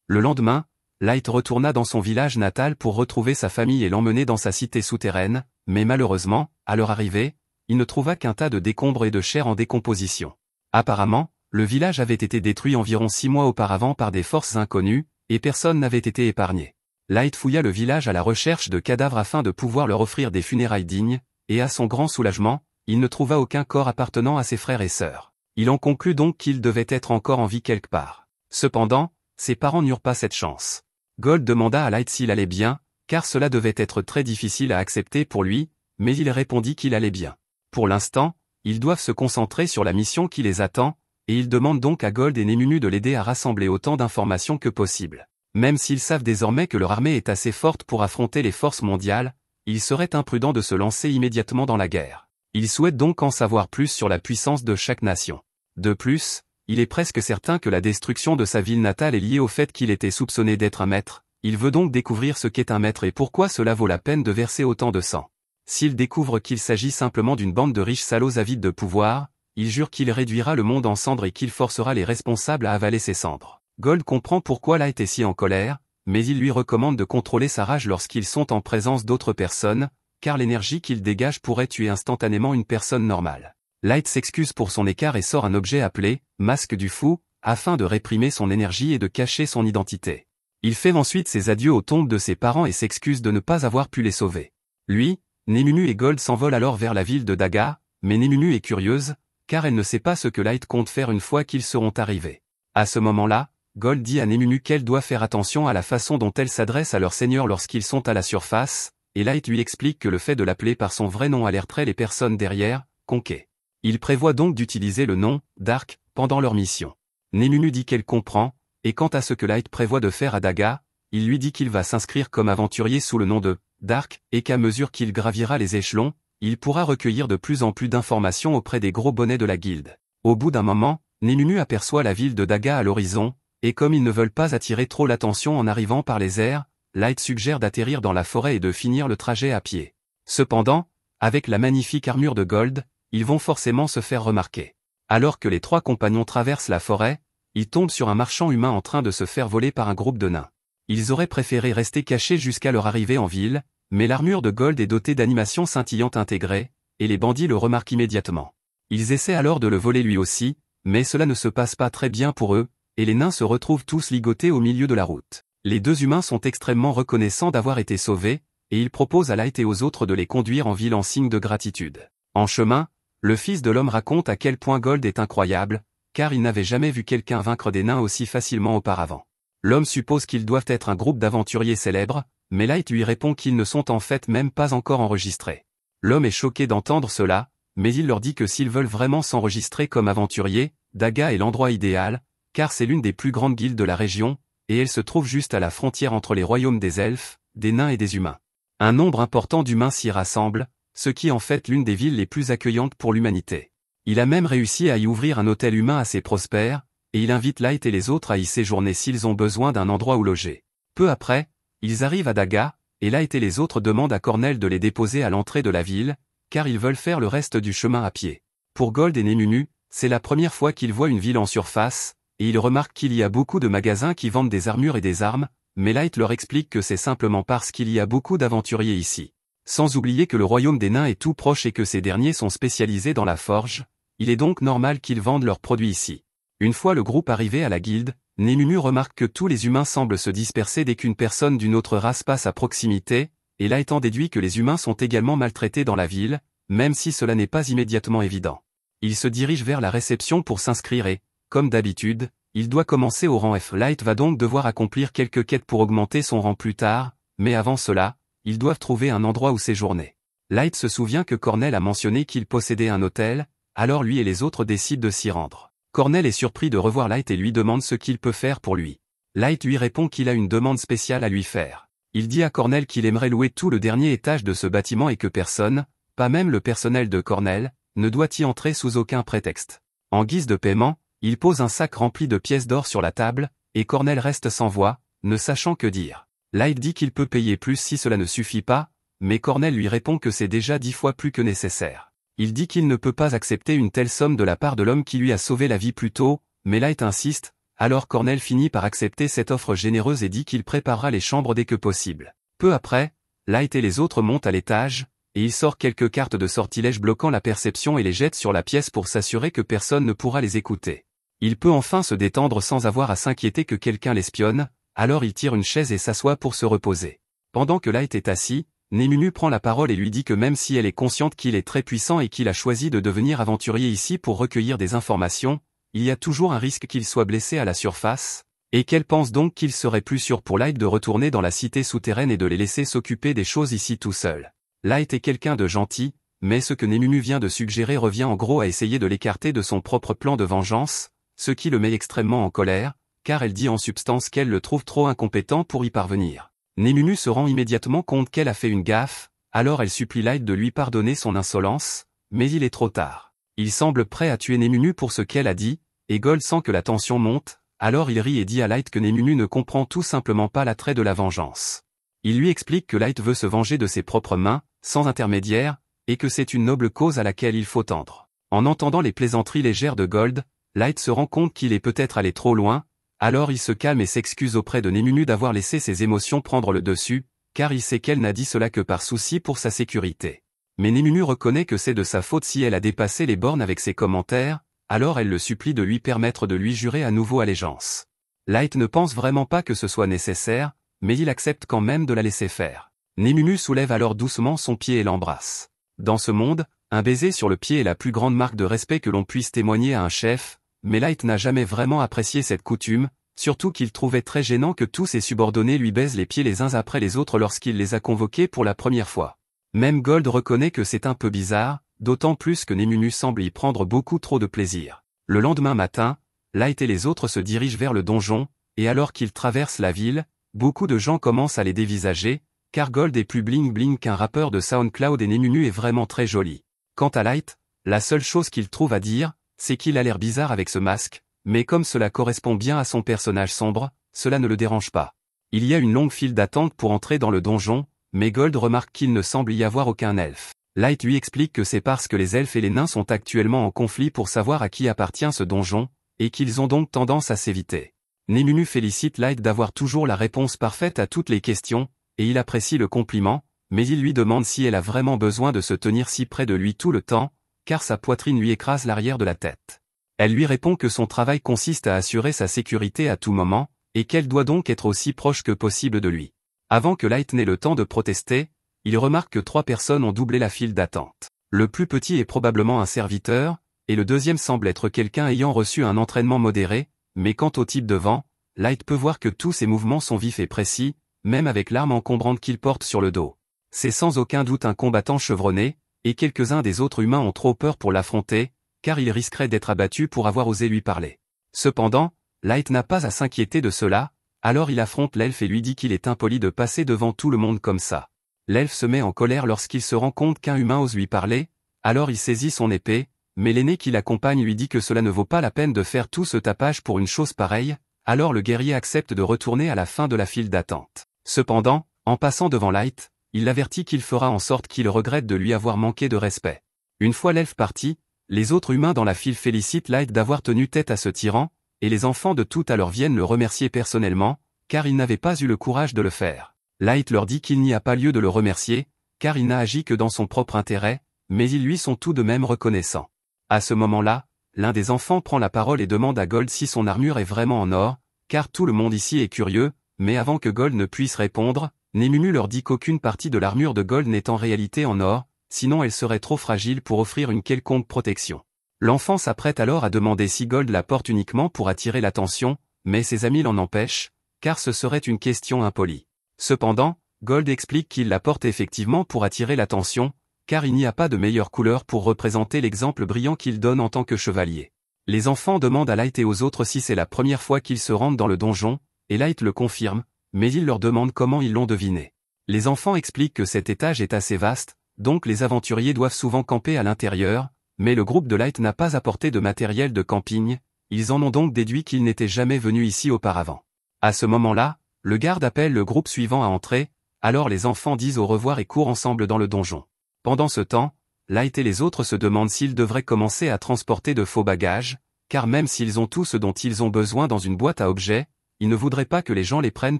Le lendemain, Light retourna dans son village natal pour retrouver sa famille et l'emmener dans sa cité souterraine, mais malheureusement, à leur arrivée, il ne trouva qu'un tas de décombres et de chair en décomposition. Apparemment, le village avait été détruit environ 6 mois auparavant par des forces inconnues, et personne n'avait été épargné. Light fouilla le village à la recherche de cadavres afin de pouvoir leur offrir des funérailles dignes, et à son grand soulagement, il ne trouva aucun corps appartenant à ses frères et sœurs. Il en conclut donc qu'il devait être encore en vie quelque part. Cependant, ses parents n'eurent pas cette chance. Gold demanda à Light s'il allait bien, car cela devait être très difficile à accepter pour lui, mais il répondit qu'il allait bien. Pour l'instant, ils doivent se concentrer sur la mission qui les attend, et ils demandent donc à Gold et Nemunu de l'aider à rassembler autant d'informations que possible. Même s'ils savent désormais que leur armée est assez forte pour affronter les forces mondiales, il serait imprudent de se lancer immédiatement dans la guerre. Ils souhaitent donc en savoir plus sur la puissance de chaque nation. De plus, il est presque certain que la destruction de sa ville natale est liée au fait qu'il était soupçonné d'être un maître, il veut donc découvrir ce qu'est un maître et pourquoi cela vaut la peine de verser autant de sang. S'il découvre qu'il s'agit simplement d'une bande de riches salauds avides de pouvoir, il jure qu'il réduira le monde en cendres et qu'il forcera les responsables à avaler ses cendres. Gold comprend pourquoi Light est si en colère, mais il lui recommande de contrôler sa rage lorsqu'ils sont en présence d'autres personnes, car l'énergie qu'il dégage pourrait tuer instantanément une personne normale. Light s'excuse pour son écart et sort un objet appelé « Masque du Fou », afin de réprimer son énergie et de cacher son identité. Il fait ensuite ses adieux aux tombes de ses parents et s'excuse de ne pas avoir pu les sauver. Lui, Nemunu et Gold s'envolent alors vers la ville de Daga, mais Nemunu est curieuse, car elle ne sait pas ce que Light compte faire une fois qu'ils seront arrivés. À ce moment-là, Gold dit à Nemunu qu'elle doit faire attention à la façon dont elle s'adresse à leur seigneur lorsqu'ils sont à la surface, et Light lui explique que le fait de l'appeler par son vrai nom alerterait les personnes derrière, Conquet. Il prévoit donc d'utiliser le nom, Dark, pendant leur mission. Nemunu dit qu'elle comprend, et quant à ce que Light prévoit de faire à Daga, il lui dit qu'il va s'inscrire comme aventurier sous le nom de Dark, et qu'à mesure qu'il gravira les échelons, il pourra recueillir de plus en plus d'informations auprès des gros bonnets de la guilde. Au bout d'un moment, Nemunu aperçoit la ville de Daga à l'horizon, et comme ils ne veulent pas attirer trop l'attention en arrivant par les airs, Light suggère d'atterrir dans la forêt et de finir le trajet à pied. Cependant, avec la magnifique armure de Gold, ils vont forcément se faire remarquer. Alors que les 3 compagnons traversent la forêt, ils tombent sur un marchand humain en train de se faire voler par un groupe de nains. Ils auraient préféré rester cachés jusqu'à leur arrivée en ville, mais l'armure de Gold est dotée d'animations scintillantes intégrées, et les bandits le remarquent immédiatement. Ils essaient alors de le voler lui aussi, mais cela ne se passe pas très bien pour eux, et les nains se retrouvent tous ligotés au milieu de la route. Les 2 humains sont extrêmement reconnaissants d'avoir été sauvés, et ils proposent à Light et aux autres de les conduire en ville en signe de gratitude. En chemin, le fils de l'homme raconte à quel point Gold est incroyable, car il n'avait jamais vu quelqu'un vaincre des nains aussi facilement auparavant. L'homme suppose qu'ils doivent être un groupe d'aventuriers célèbres, mais Light lui répond qu'ils ne sont en fait même pas encore enregistrés. L'homme est choqué d'entendre cela, mais il leur dit que s'ils veulent vraiment s'enregistrer comme aventuriers, Daga est l'endroit idéal, car c'est l'une des plus grandes guildes de la région, et elle se trouve juste à la frontière entre les royaumes des elfes, des nains et des humains. Un nombre important d'humains s'y rassemble, ce qui en fait l'une des villes les plus accueillantes pour l'humanité. Il a même réussi à y ouvrir un hôtel humain assez prospère, et il invite Light et les autres à y séjourner s'ils ont besoin d'un endroit où loger. Peu après, ils arrivent à Daga, et Light et les autres demandent à Cornell de les déposer à l'entrée de la ville, car ils veulent faire le reste du chemin à pied. Pour Gold et Nemunu, c'est la première fois qu'ils voient une ville en surface, et ils remarquent qu'il y a beaucoup de magasins qui vendent des armures et des armes, mais Light leur explique que c'est simplement parce qu'il y a beaucoup d'aventuriers ici. Sans oublier que le royaume des nains est tout proche et que ces derniers sont spécialisés dans la forge, il est donc normal qu'ils vendent leurs produits ici. Une fois le groupe arrivé à la guilde, Némumu remarque que tous les humains semblent se disperser dès qu'une personne d'une autre race passe à proximité, et là étant déduit que les humains sont également maltraités dans la ville, même si cela n'est pas immédiatement évident. Il se dirige vers la réception pour s'inscrire et, comme d'habitude, il doit commencer au rang F. Light va donc devoir accomplir quelques quêtes pour augmenter son rang plus tard, mais avant cela, ils doivent trouver un endroit où séjourner. Light se souvient que Cornell a mentionné qu'il possédait un hôtel, alors lui et les autres décident de s'y rendre. Cornell est surpris de revoir Light et lui demande ce qu'il peut faire pour lui. Light lui répond qu'il a une demande spéciale à lui faire. Il dit à Cornell qu'il aimerait louer tout le dernier étage de ce bâtiment et que personne, pas même le personnel de Cornell, ne doit y entrer sous aucun prétexte. En guise de paiement, il pose un sac rempli de pièces d'or sur la table, et Cornell reste sans voix, ne sachant que dire. Light dit qu'il peut payer plus si cela ne suffit pas, mais Cornell lui répond que c'est déjà 10 fois plus que nécessaire. Il dit qu'il ne peut pas accepter une telle somme de la part de l'homme qui lui a sauvé la vie plus tôt, mais Light insiste, alors Cornell finit par accepter cette offre généreuse et dit qu'il préparera les chambres dès que possible. Peu après, Light et les autres montent à l'étage, et il sort quelques cartes de sortilège bloquant la perception et les jette sur la pièce pour s'assurer que personne ne pourra les écouter. Il peut enfin se détendre sans avoir à s'inquiéter que quelqu'un l'espionne, alors il tire une chaise et s'assoit pour se reposer. Pendant que Light est assis, Némumu prend la parole et lui dit que même si elle est consciente qu'il est très puissant et qu'il a choisi de devenir aventurier ici pour recueillir des informations, il y a toujours un risque qu'il soit blessé à la surface, et qu'elle pense donc qu'il serait plus sûr pour Light de retourner dans la cité souterraine et de les laisser s'occuper des choses ici tout seul. Light est quelqu'un de gentil, mais ce que Némumu vient de suggérer revient en gros à essayer de l'écarter de son propre plan de vengeance, ce qui le met extrêmement en colère, car elle dit en substance qu'elle le trouve trop incompétent pour y parvenir. Némumu se rend immédiatement compte qu'elle a fait une gaffe, alors elle supplie Light de lui pardonner son insolence, mais il est trop tard. Il semble prêt à tuer Némumu pour ce qu'elle a dit, et Gold sent que la tension monte, alors il rit et dit à Light que Némumu ne comprend tout simplement pas l'attrait de la vengeance. Il lui explique que Light veut se venger de ses propres mains, sans intermédiaire, et que c'est une noble cause à laquelle il faut tendre. En entendant les plaisanteries légères de Gold, Light se rend compte qu'il est peut-être allé trop loin, alors il se calme et s'excuse auprès de Némumu d'avoir laissé ses émotions prendre le dessus, car il sait qu'elle n'a dit cela que par souci pour sa sécurité. Mais Némumu reconnaît que c'est de sa faute si elle a dépassé les bornes avec ses commentaires, alors elle le supplie de lui permettre de lui jurer à nouveau allégeance. Light ne pense vraiment pas que ce soit nécessaire, mais il accepte quand même de la laisser faire. Némumu soulève alors doucement son pied et l'embrasse. Dans ce monde, un baiser sur le pied est la plus grande marque de respect que l'on puisse témoigner à un chef, mais Light n'a jamais vraiment apprécié cette coutume, surtout qu'il trouvait très gênant que tous ses subordonnés lui baisent les pieds les uns après les autres lorsqu'il les a convoqués pour la première fois. Même Gold reconnaît que c'est un peu bizarre, d'autant plus que Némumu semble y prendre beaucoup trop de plaisir. Le lendemain matin, Light et les autres se dirigent vers le donjon, et alors qu'ils traversent la ville, beaucoup de gens commencent à les dévisager, car Gold est plus bling-bling qu'un rappeur de SoundCloud et Némumu est vraiment très joli. Quant à Light, la seule chose qu'il trouve à dire, c'est qu'il a l'air bizarre avec ce masque, mais comme cela correspond bien à son personnage sombre, cela ne le dérange pas. Il y a une longue file d'attente pour entrer dans le donjon, mais Gold remarque qu'il ne semble y avoir aucun elfe. Light lui explique que c'est parce que les elfes et les nains sont actuellement en conflit pour savoir à qui appartient ce donjon, et qu'ils ont donc tendance à s'éviter. Némumu félicite Light d'avoir toujours la réponse parfaite à toutes les questions, et il apprécie le compliment, mais il lui demande si elle a vraiment besoin de se tenir si près de lui tout le temps, car sa poitrine lui écrase l'arrière de la tête. Elle lui répond que son travail consiste à assurer sa sécurité à tout moment, et qu'elle doit donc être aussi proche que possible de lui. Avant que Light n'ait le temps de protester, il remarque que 3 personnes ont doublé la file d'attente. Le plus petit est probablement un serviteur, et le deuxième semble être quelqu'un ayant reçu un entraînement modéré, mais quant au type devant, Light peut voir que tous ses mouvements sont vifs et précis, même avec l'arme encombrante qu'il porte sur le dos. C'est sans aucun doute un combattant chevronné, et quelques-uns des autres humains ont trop peur pour l'affronter, car il risquerait d'être abattu pour avoir osé lui parler. Cependant, Light n'a pas à s'inquiéter de cela, alors il affronte l'elfe et lui dit qu'il est impoli de passer devant tout le monde comme ça. L'elfe se met en colère lorsqu'il se rend compte qu'un humain ose lui parler, alors il saisit son épée, mais l'aîné qui l'accompagne lui dit que cela ne vaut pas la peine de faire tout ce tapage pour une chose pareille, alors le guerrier accepte de retourner à la fin de la file d'attente. Cependant, en passant devant Light, il l'avertit qu'il fera en sorte qu'il regrette de lui avoir manqué de respect. Une fois l'elfe parti, les autres humains dans la file félicitent Light d'avoir tenu tête à ce tyran, et les enfants de tout à l'heure viennent le remercier personnellement, car il n'avait pas eu le courage de le faire. Light leur dit qu'il n'y a pas lieu de le remercier, car il n'a agi que dans son propre intérêt, mais ils lui sont tout de même reconnaissants. À ce moment-là, l'un des enfants prend la parole et demande à Gold si son armure est vraiment en or, car tout le monde ici est curieux, mais avant que Gold ne puisse répondre, Némumu leur dit qu'aucune partie de l'armure de Gold n'est en réalité en or, sinon elle serait trop fragile pour offrir une quelconque protection. L'enfant s'apprête alors à demander si Gold la porte uniquement pour attirer l'attention, mais ses amis l'en empêchent, car ce serait une question impolie. Cependant, Gold explique qu'il la porte effectivement pour attirer l'attention, car il n'y a pas de meilleure couleur pour représenter l'exemple brillant qu'il donne en tant que chevalier. Les enfants demandent à Light et aux autres si c'est la première fois qu'ils se rendent dans le donjon, et Light le confirme, mais il leur demande comment ils l'ont deviné. Les enfants expliquent que cet étage est assez vaste, donc les aventuriers doivent souvent camper à l'intérieur, mais le groupe de Light n'a pas apporté de matériel de camping, ils en ont donc déduit qu'ils n'étaient jamais venus ici auparavant. À ce moment-là, le garde appelle le groupe suivant à entrer, alors les enfants disent au revoir et courent ensemble dans le donjon. Pendant ce temps, Light et les autres se demandent s'ils devraient commencer à transporter de faux bagages, car même s'ils ont tout ce dont ils ont besoin dans une boîte à objets, ils ne voudraient pas que les gens les prennent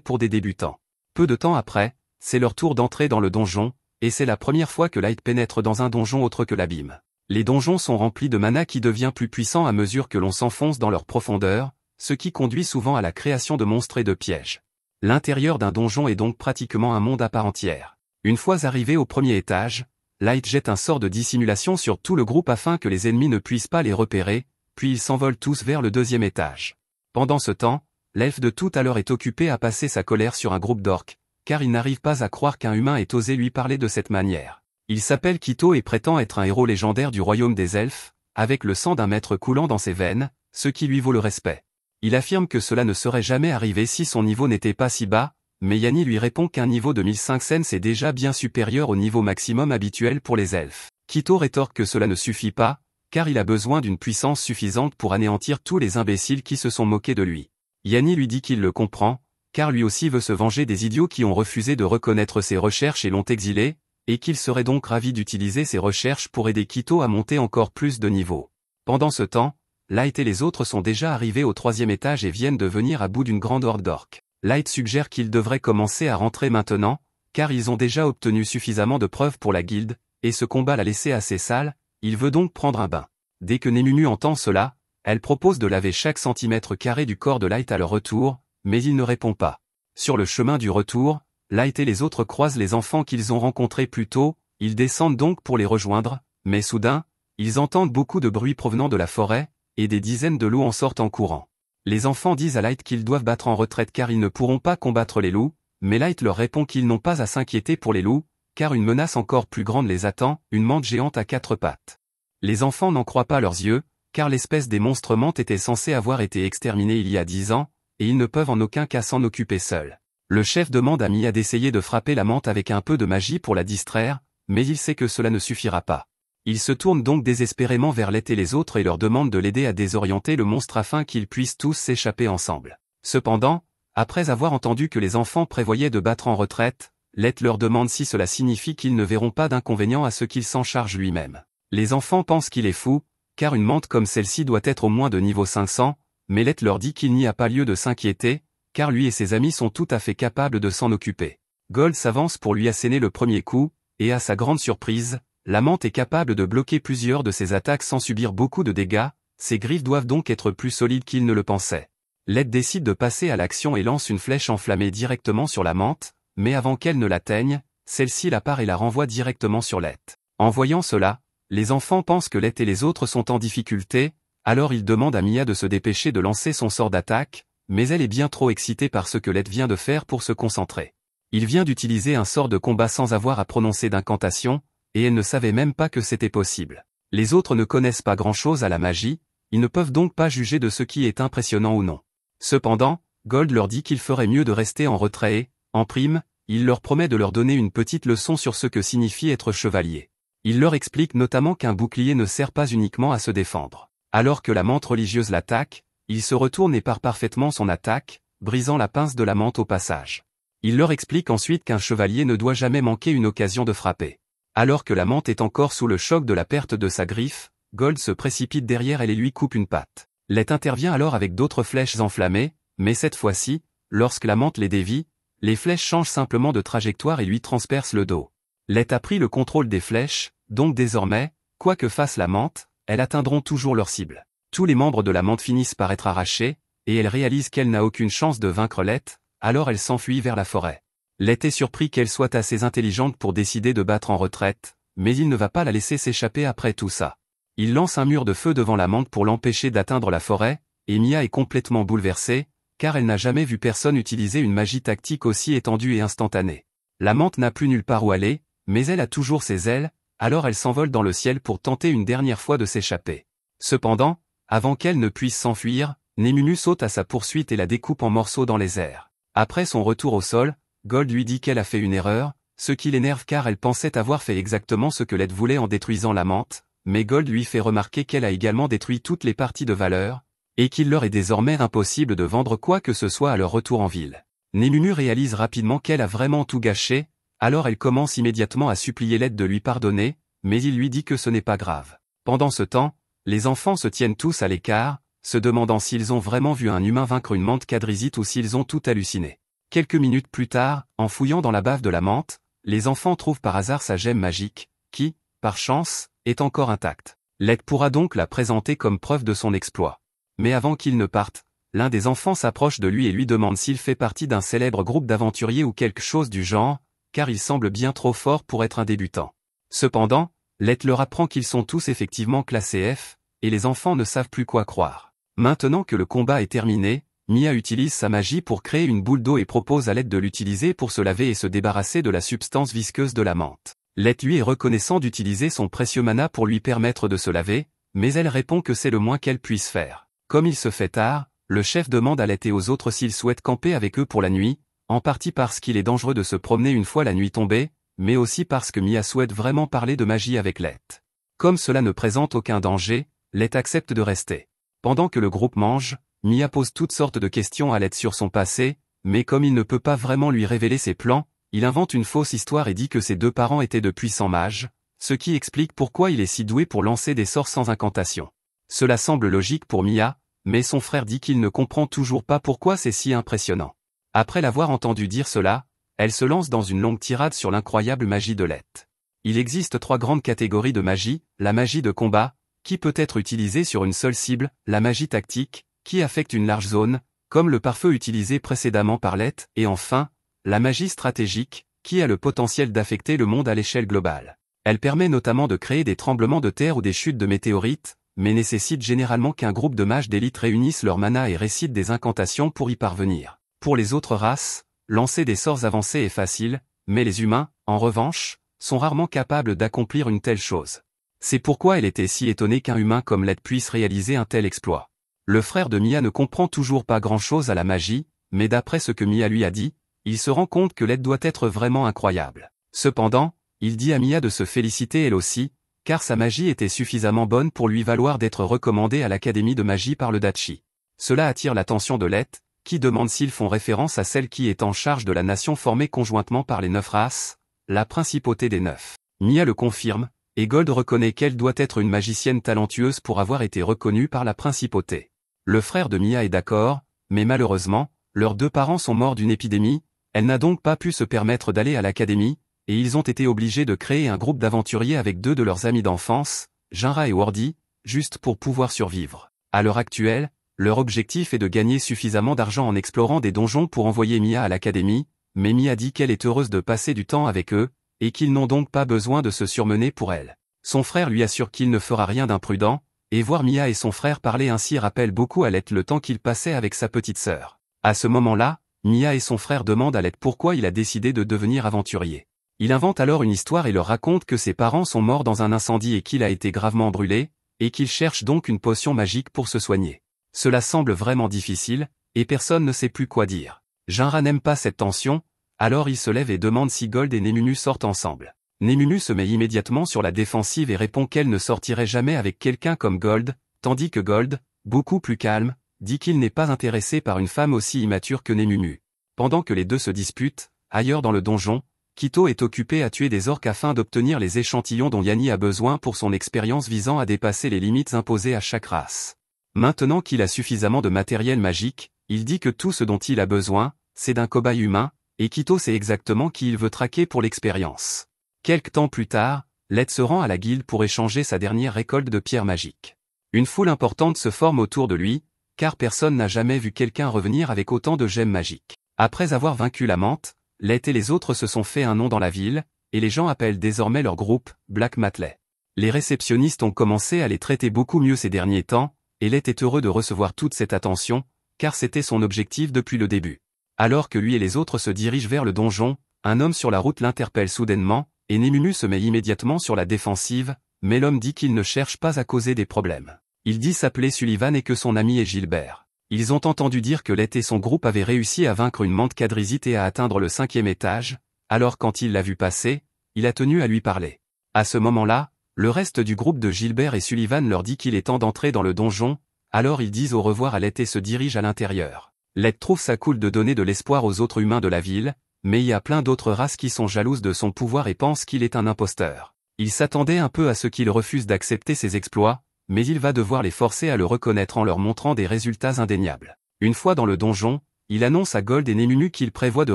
pour des débutants. Peu de temps après, c'est leur tour d'entrer dans le donjon, et c'est la première fois que Light pénètre dans un donjon autre que l'abîme. Les donjons sont remplis de mana qui devient plus puissant à mesure que l'on s'enfonce dans leur profondeur, ce qui conduit souvent à la création de monstres et de pièges. L'intérieur d'un donjon est donc pratiquement un monde à part entière. Une fois arrivé au premier étage, Light jette un sort de dissimulation sur tout le groupe afin que les ennemis ne puissent pas les repérer, puis ils s'envolent tous vers le deuxième étage. Pendant ce temps, l'elfe de tout à l'heure est occupé à passer sa colère sur un groupe d'orques, car il n'arrive pas à croire qu'un humain ait osé lui parler de cette manière. Il s'appelle Quito et prétend être un héros légendaire du royaume des elfes, avec le sang d'un maître coulant dans ses veines, ce qui lui vaut le respect. Il affirme que cela ne serait jamais arrivé si son niveau n'était pas si bas, mais Yanni lui répond qu'un niveau de 1005 cents est déjà bien supérieur au niveau maximum habituel pour les elfes. Quito rétorque que cela ne suffit pas, car il a besoin d'une puissance suffisante pour anéantir tous les imbéciles qui se sont moqués de lui. Yanni lui dit qu'il le comprend, car lui aussi veut se venger des idiots qui ont refusé de reconnaître ses recherches et l'ont exilé, et qu'il serait donc ravi d'utiliser ses recherches pour aider Quito à monter encore plus de niveau. Pendant ce temps, Light et les autres sont déjà arrivés au troisième étage et viennent de venir à bout d'une grande horde d'orques. Light suggère qu'ils devraient commencer à rentrer maintenant, car ils ont déjà obtenu suffisamment de preuves pour la guilde, et ce combat l'a laissé assez sale, il veut donc prendre un bain. Dès que Némumu entend cela, elle propose de laver chaque centimètre carré du corps de Light à leur retour, mais il ne répond pas. Sur le chemin du retour, Light et les autres croisent les enfants qu'ils ont rencontrés plus tôt, ils descendent donc pour les rejoindre, mais soudain, ils entendent beaucoup de bruit provenant de la forêt, et des dizaines de loups en sortent en courant. Les enfants disent à Light qu'ils doivent battre en retraite car ils ne pourront pas combattre les loups, mais Light leur répond qu'ils n'ont pas à s'inquiéter pour les loups, car une menace encore plus grande les attend, une mante géante à 4 pattes. Les enfants n'en croient pas leurs yeux, car l'espèce des monstres mantes était censée avoir été exterminée il y a 10 ans, et ils ne peuvent en aucun cas s'en occuper seuls. Le chef demande à Mia d'essayer de frapper la mante avec un peu de magie pour la distraire, mais il sait que cela ne suffira pas. Il se tourne donc désespérément vers Let et les autres et leur demande de l'aider à désorienter le monstre afin qu'ils puissent tous s'échapper ensemble. Cependant, après avoir entendu que les enfants prévoyaient de battre en retraite, Let leur demande si cela signifie qu'ils ne verront pas d'inconvénient à ce qu'il s'en charge lui-même. Les enfants pensent qu'il est fou, car une mante comme celle-ci doit être au moins de niveau 500, mais Let leur dit qu'il n'y a pas lieu de s'inquiéter, car lui et ses amis sont tout à fait capables de s'en occuper. Gold s'avance pour lui asséner le premier coup, et à sa grande surprise, la mante est capable de bloquer plusieurs de ses attaques sans subir beaucoup de dégâts, ses griffes doivent donc être plus solides qu'il ne le pensait. Let décide de passer à l'action et lance une flèche enflammée directement sur la mante, mais avant qu'elle ne l'atteigne, celle-ci la part et la renvoie directement sur Let. En voyant cela, les enfants pensent que Let et les autres sont en difficulté, alors ils demandent à Mia de se dépêcher de lancer son sort d'attaque, mais elle est bien trop excitée par ce que Let vient de faire pour se concentrer. Il vient d'utiliser un sort de combat sans avoir à prononcer d'incantation, et elle ne savait même pas que c'était possible. Les autres ne connaissent pas grand-chose à la magie, ils ne peuvent donc pas juger de ce qui est impressionnant ou non. Cependant, Gold leur dit qu'il ferait mieux de rester en retrait et, en prime, il leur promet de leur donner une petite leçon sur ce que signifie être chevalier. Il leur explique notamment qu'un bouclier ne sert pas uniquement à se défendre. Alors que la mante religieuse l'attaque, il se retourne et part parfaitement son attaque, brisant la pince de la mante au passage. Il leur explique ensuite qu'un chevalier ne doit jamais manquer une occasion de frapper. Alors que la mante est encore sous le choc de la perte de sa griffe, Gold se précipite derrière elle et lui coupe une patte. Let intervient alors avec d'autres flèches enflammées, mais cette fois-ci, lorsque la mante les dévie, les flèches changent simplement de trajectoire et lui transpercent le dos. Let a pris le contrôle des flèches, donc désormais, quoi que fasse la menthe, elles atteindront toujours leur cible. Tous les membres de la menthe finissent par être arrachés, et elle réalise qu'elle n'a aucune chance de vaincre Let, alors elle s'enfuit vers la forêt. Let est surpris qu'elle soit assez intelligente pour décider de battre en retraite, mais il ne va pas la laisser s'échapper après tout ça. Il lance un mur de feu devant la menthe pour l'empêcher d'atteindre la forêt, et Mia est complètement bouleversée, car elle n'a jamais vu personne utiliser une magie tactique aussi étendue et instantanée. La menthe n'a plus nulle part où aller, mais elle a toujours ses ailes, alors elle s'envole dans le ciel pour tenter une dernière fois de s'échapper. Cependant, avant qu'elle ne puisse s'enfuir, Nemunu saute à sa poursuite et la découpe en morceaux dans les airs. Après son retour au sol, Gold lui dit qu'elle a fait une erreur, ce qui l'énerve car elle pensait avoir fait exactement ce que Let voulait en détruisant la menthe, mais Gold lui fait remarquer qu'elle a également détruit toutes les parties de valeur, et qu'il leur est désormais impossible de vendre quoi que ce soit à leur retour en ville. Nemunu réalise rapidement qu'elle a vraiment tout gâché, alors elle commence immédiatement à supplier Let de lui pardonner, mais il lui dit que ce n'est pas grave. Pendant ce temps, les enfants se tiennent tous à l'écart, se demandant s'ils ont vraiment vu un humain vaincre une menthe quadrisite ou s'ils ont tout halluciné. Quelques minutes plus tard, en fouillant dans la bave de la menthe, les enfants trouvent par hasard sa gemme magique, qui, par chance, est encore intacte. Let pourra donc la présenter comme preuve de son exploit. Mais avant qu'il ne parte, l'un des enfants s'approche de lui et lui demande s'il fait partie d'un célèbre groupe d'aventuriers ou quelque chose du genre, car il semble bien trop fort pour être un débutant. Cependant, Let leur apprend qu'ils sont tous effectivement classés F, et les enfants ne savent plus quoi croire. Maintenant que le combat est terminé, Mia utilise sa magie pour créer une boule d'eau et propose à Let de l'utiliser pour se laver et se débarrasser de la substance visqueuse de la menthe. Let lui est reconnaissant d'utiliser son précieux mana pour lui permettre de se laver, mais elle répond que c'est le moins qu'elle puisse faire. Comme il se fait tard, le chef demande à Let et aux autres s'ils souhaitent camper avec eux pour la nuit, en partie parce qu'il est dangereux de se promener une fois la nuit tombée, mais aussi parce que Mia souhaite vraiment parler de magie avec Let. Comme cela ne présente aucun danger, Let accepte de rester. Pendant que le groupe mange, Mia pose toutes sortes de questions à Let sur son passé, mais comme il ne peut pas vraiment lui révéler ses plans, il invente une fausse histoire et dit que ses deux parents étaient de puissants mages, ce qui explique pourquoi il est si doué pour lancer des sorts sans incantation. Cela semble logique pour Mia, mais son frère dit qu'il ne comprend toujours pas pourquoi c'est si impressionnant. Après l'avoir entendu dire cela, elle se lance dans une longue tirade sur l'incroyable magie de Let. Il existe 3 grandes catégories de magie, la magie de combat, qui peut être utilisée sur une seule cible, la magie tactique, qui affecte une large zone, comme le pare-feu utilisé précédemment par Let, et enfin, la magie stratégique, qui a le potentiel d'affecter le monde à l'échelle globale. Elle permet notamment de créer des tremblements de terre ou des chutes de météorites, mais nécessite généralement qu'un groupe de mages d'élite réunissent leur mana et récitent des incantations pour y parvenir. Pour les autres races, lancer des sorts avancés est facile, mais les humains, en revanche, sont rarement capables d'accomplir une telle chose. C'est pourquoi elle était si étonnée qu'un humain comme Let puisse réaliser un tel exploit. Le frère de Mia ne comprend toujours pas grand-chose à la magie, mais d'après ce que Mia lui a dit, il se rend compte que Let doit être vraiment incroyable. Cependant, il dit à Mia de se féliciter elle aussi, car sa magie était suffisamment bonne pour lui valoir d'être recommandée à l'académie de magie par le Dachi. Cela attire l'attention de Let, qui demande s'ils font référence à celle qui est en charge de la nation formée conjointement par les 9 races, la principauté des 9. Mia le confirme, et Gold reconnaît qu'elle doit être une magicienne talentueuse pour avoir été reconnue par la principauté. Le frère de Mia est d'accord, mais malheureusement, leurs 2 parents sont morts d'une épidémie, elle n'a donc pas pu se permettre d'aller à l'académie, et ils ont été obligés de créer un groupe d'aventuriers avec 2 de leurs amis d'enfance, Jinra et Wardy, juste pour pouvoir survivre. À l'heure actuelle, leur objectif est de gagner suffisamment d'argent en explorant des donjons pour envoyer Mia à l'académie, mais Mia dit qu'elle est heureuse de passer du temps avec eux, et qu'ils n'ont donc pas besoin de se surmener pour elle. Son frère lui assure qu'il ne fera rien d'imprudent, et voir Mia et son frère parler ainsi rappelle beaucoup à Let le temps qu'il passait avec sa petite sœur. À ce moment-là, Mia et son frère demandent à Let pourquoi il a décidé de devenir aventurier. Il invente alors une histoire et leur raconte que ses parents sont morts dans un incendie et qu'il a été gravement brûlé, et qu'il cherche donc une potion magique pour se soigner. Cela semble vraiment difficile, et personne ne sait plus quoi dire. Jinra n'aime pas cette tension, alors il se lève et demande si Gold et Nemunu sortent ensemble. Nemunu se met immédiatement sur la défensive et répond qu'elle ne sortirait jamais avec quelqu'un comme Gold, tandis que Gold, beaucoup plus calme, dit qu'il n'est pas intéressé par une femme aussi immature que Nemunu. Pendant que les deux se disputent, ailleurs dans le donjon, Kito est occupé à tuer des orques afin d'obtenir les échantillons dont Yanni a besoin pour son expérience visant à dépasser les limites imposées à chaque race. Maintenant qu'il a suffisamment de matériel magique, il dit que tout ce dont il a besoin, c'est d'un cobaye humain, et Kito sait exactement qui il veut traquer pour l'expérience. Quelque temps plus tard, Let se rend à la guilde pour échanger sa dernière récolte de pierres magiques. Une foule importante se forme autour de lui, car personne n'a jamais vu quelqu'un revenir avec autant de gemmes magiques. Après avoir vaincu la menthe, Let et les autres se sont fait un nom dans la ville, et les gens appellent désormais leur groupe Black Matley. Les réceptionnistes ont commencé à les traiter beaucoup mieux ces derniers temps, et Let est heureux de recevoir toute cette attention, car c'était son objectif depuis le début. Alors que lui et les autres se dirigent vers le donjon, un homme sur la route l'interpelle soudainement, et Nemunu se met immédiatement sur la défensive, mais l'homme dit qu'il ne cherche pas à causer des problèmes. Il dit s'appeler Sullivan et que son ami est Gilbert. Ils ont entendu dire que Let et son groupe avaient réussi à vaincre une menthe quadrisite et à atteindre le 5e étage, alors quand il l'a vu passer, il a tenu à lui parler. À ce moment-là, le reste du groupe de Gilbert et Sullivan leur dit qu'il est temps d'entrer dans le donjon, alors ils disent au revoir à Let et se dirigent à l'intérieur. Let trouve ça cool de donner de l'espoir aux autres humains de la ville, mais il y a plein d'autres races qui sont jalouses de son pouvoir et pensent qu'il est un imposteur. Il s'attendait un peu à ce qu'il refuse d'accepter ses exploits, mais il va devoir les forcer à le reconnaître en leur montrant des résultats indéniables. Une fois dans le donjon, il annonce à Gold et Nemunu qu'il prévoit de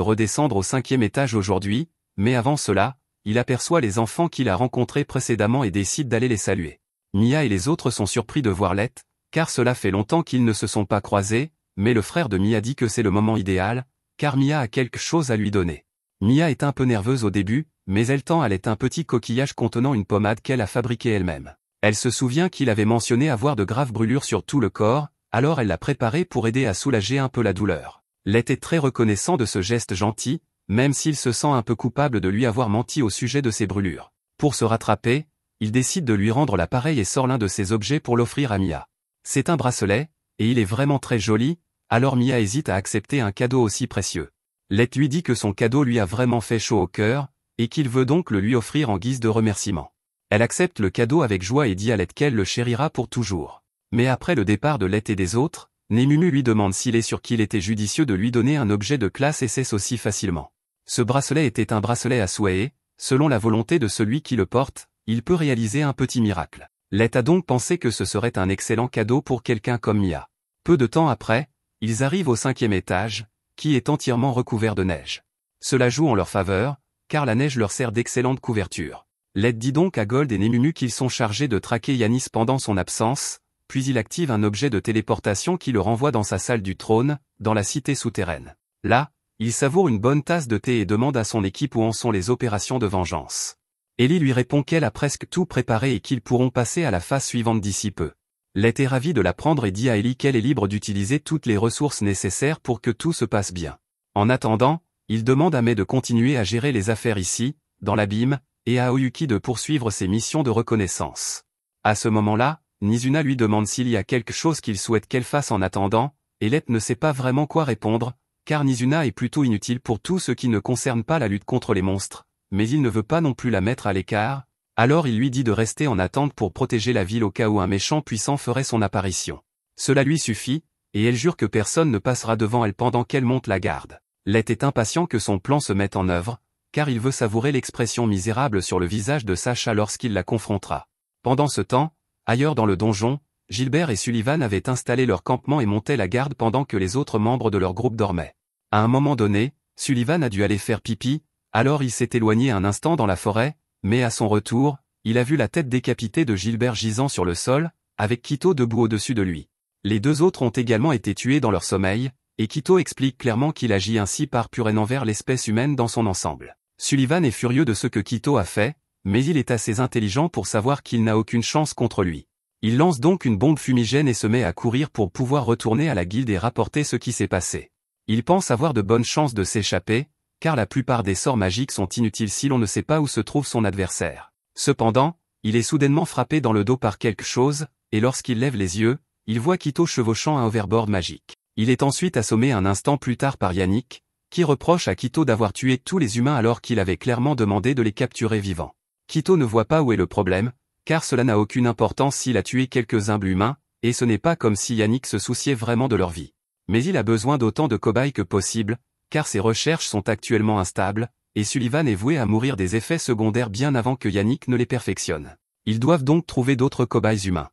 redescendre au 5e étage aujourd'hui, mais avant cela, il aperçoit les enfants qu'il a rencontrés précédemment et décide d'aller les saluer. Mia et les autres sont surpris de voir Let, car cela fait longtemps qu'ils ne se sont pas croisés, mais le frère de Mia dit que c'est le moment idéal, car Mia a quelque chose à lui donner. Mia est un peu nerveuse au début, mais elle tend à Let un petit coquillage contenant une pommade qu'elle a fabriquée elle-même. Elle se souvient qu'il avait mentionné avoir de graves brûlures sur tout le corps, alors elle l'a préparé pour aider à soulager un peu la douleur. Let est très reconnaissant de ce geste gentil, même s'il se sent un peu coupable de lui avoir menti au sujet de ses brûlures. Pour se rattraper, il décide de lui rendre l'appareil et sort l'un de ses objets pour l'offrir à Mia. C'est un bracelet, et il est vraiment très joli, alors Mia hésite à accepter un cadeau aussi précieux. Let lui dit que son cadeau lui a vraiment fait chaud au cœur, et qu'il veut donc le lui offrir en guise de remerciement. Elle accepte le cadeau avec joie et dit à Let qu'elle le chérira pour toujours. Mais après le départ de Let et des autres, Nemunu lui demande s'il est sûr qu'il était judicieux de lui donner un objet de classe et cesse aussi facilement. Ce bracelet était un bracelet à souhait et, selon la volonté de celui qui le porte, il peut réaliser un petit miracle. Let a donc pensé que ce serait un excellent cadeau pour quelqu'un comme Mia. Peu de temps après, ils arrivent au 5e étage, qui est entièrement recouvert de neige. Cela joue en leur faveur, car la neige leur sert d'excellente couverture. Let dit donc à Gold et Nemunu qu'ils sont chargés de traquer Yanis pendant son absence, puis il active un objet de téléportation qui le renvoie dans sa salle du trône, dans la cité souterraine. Là, il savoure une bonne tasse de thé et demande à son équipe où en sont les opérations de vengeance. Ellie lui répond qu'elle a presque tout préparé et qu'ils pourront passer à la phase suivante d'ici peu. Let est ravi de l'apprendre et dit à Ellie qu'elle est libre d'utiliser toutes les ressources nécessaires pour que tout se passe bien. En attendant, il demande à Mai de continuer à gérer les affaires ici, dans l'abîme, et à Oyuki de poursuivre ses missions de reconnaissance. À ce moment-là, Nizuna lui demande s'il y a quelque chose qu'il souhaite qu'elle fasse en attendant, et Let ne sait pas vraiment quoi répondre, car Nizuna est plutôt inutile pour tout ce qui ne concerne pas la lutte contre les monstres, mais il ne veut pas non plus la mettre à l'écart, alors il lui dit de rester en attente pour protéger la ville au cas où un méchant puissant ferait son apparition. Cela lui suffit, et elle jure que personne ne passera devant elle pendant qu'elle monte la garde. Let est impatient que son plan se mette en œuvre, car il veut savourer l'expression misérable sur le visage de Sacha lorsqu'il la confrontera. Pendant ce temps, ailleurs dans le donjon, Gilbert et Sullivan avaient installé leur campement et montaient la garde pendant que les autres membres de leur groupe dormaient. À un moment donné, Sullivan a dû aller faire pipi, alors il s'est éloigné un instant dans la forêt, mais à son retour, il a vu la tête décapitée de Gilbert gisant sur le sol, avec Quito debout au-dessus de lui. Les deux autres ont également été tués dans leur sommeil, et Quito explique clairement qu'il agit ainsi par pure haine envers l'espèce humaine dans son ensemble. Sullivan est furieux de ce que Quito a fait, mais il est assez intelligent pour savoir qu'il n'a aucune chance contre lui. Il lance donc une bombe fumigène et se met à courir pour pouvoir retourner à la guilde et rapporter ce qui s'est passé. Il pense avoir de bonnes chances de s'échapper, car la plupart des sorts magiques sont inutiles si l'on ne sait pas où se trouve son adversaire. Cependant, il est soudainement frappé dans le dos par quelque chose, et lorsqu'il lève les yeux, il voit Quito chevauchant un hoverboard magique. Il est ensuite assommé un instant plus tard par Yannick, qui reproche à Quito d'avoir tué tous les humains alors qu'il avait clairement demandé de les capturer vivants. Quito ne voit pas où est le problème, car cela n'a aucune importance s'il a tué quelques humbles humains, et ce n'est pas comme si Yannick se souciait vraiment de leur vie. Mais il a besoin d'autant de cobayes que possible, car ses recherches sont actuellement instables, et Sullivan est voué à mourir des effets secondaires bien avant que Yannick ne les perfectionne. Ils doivent donc trouver d'autres cobayes humains.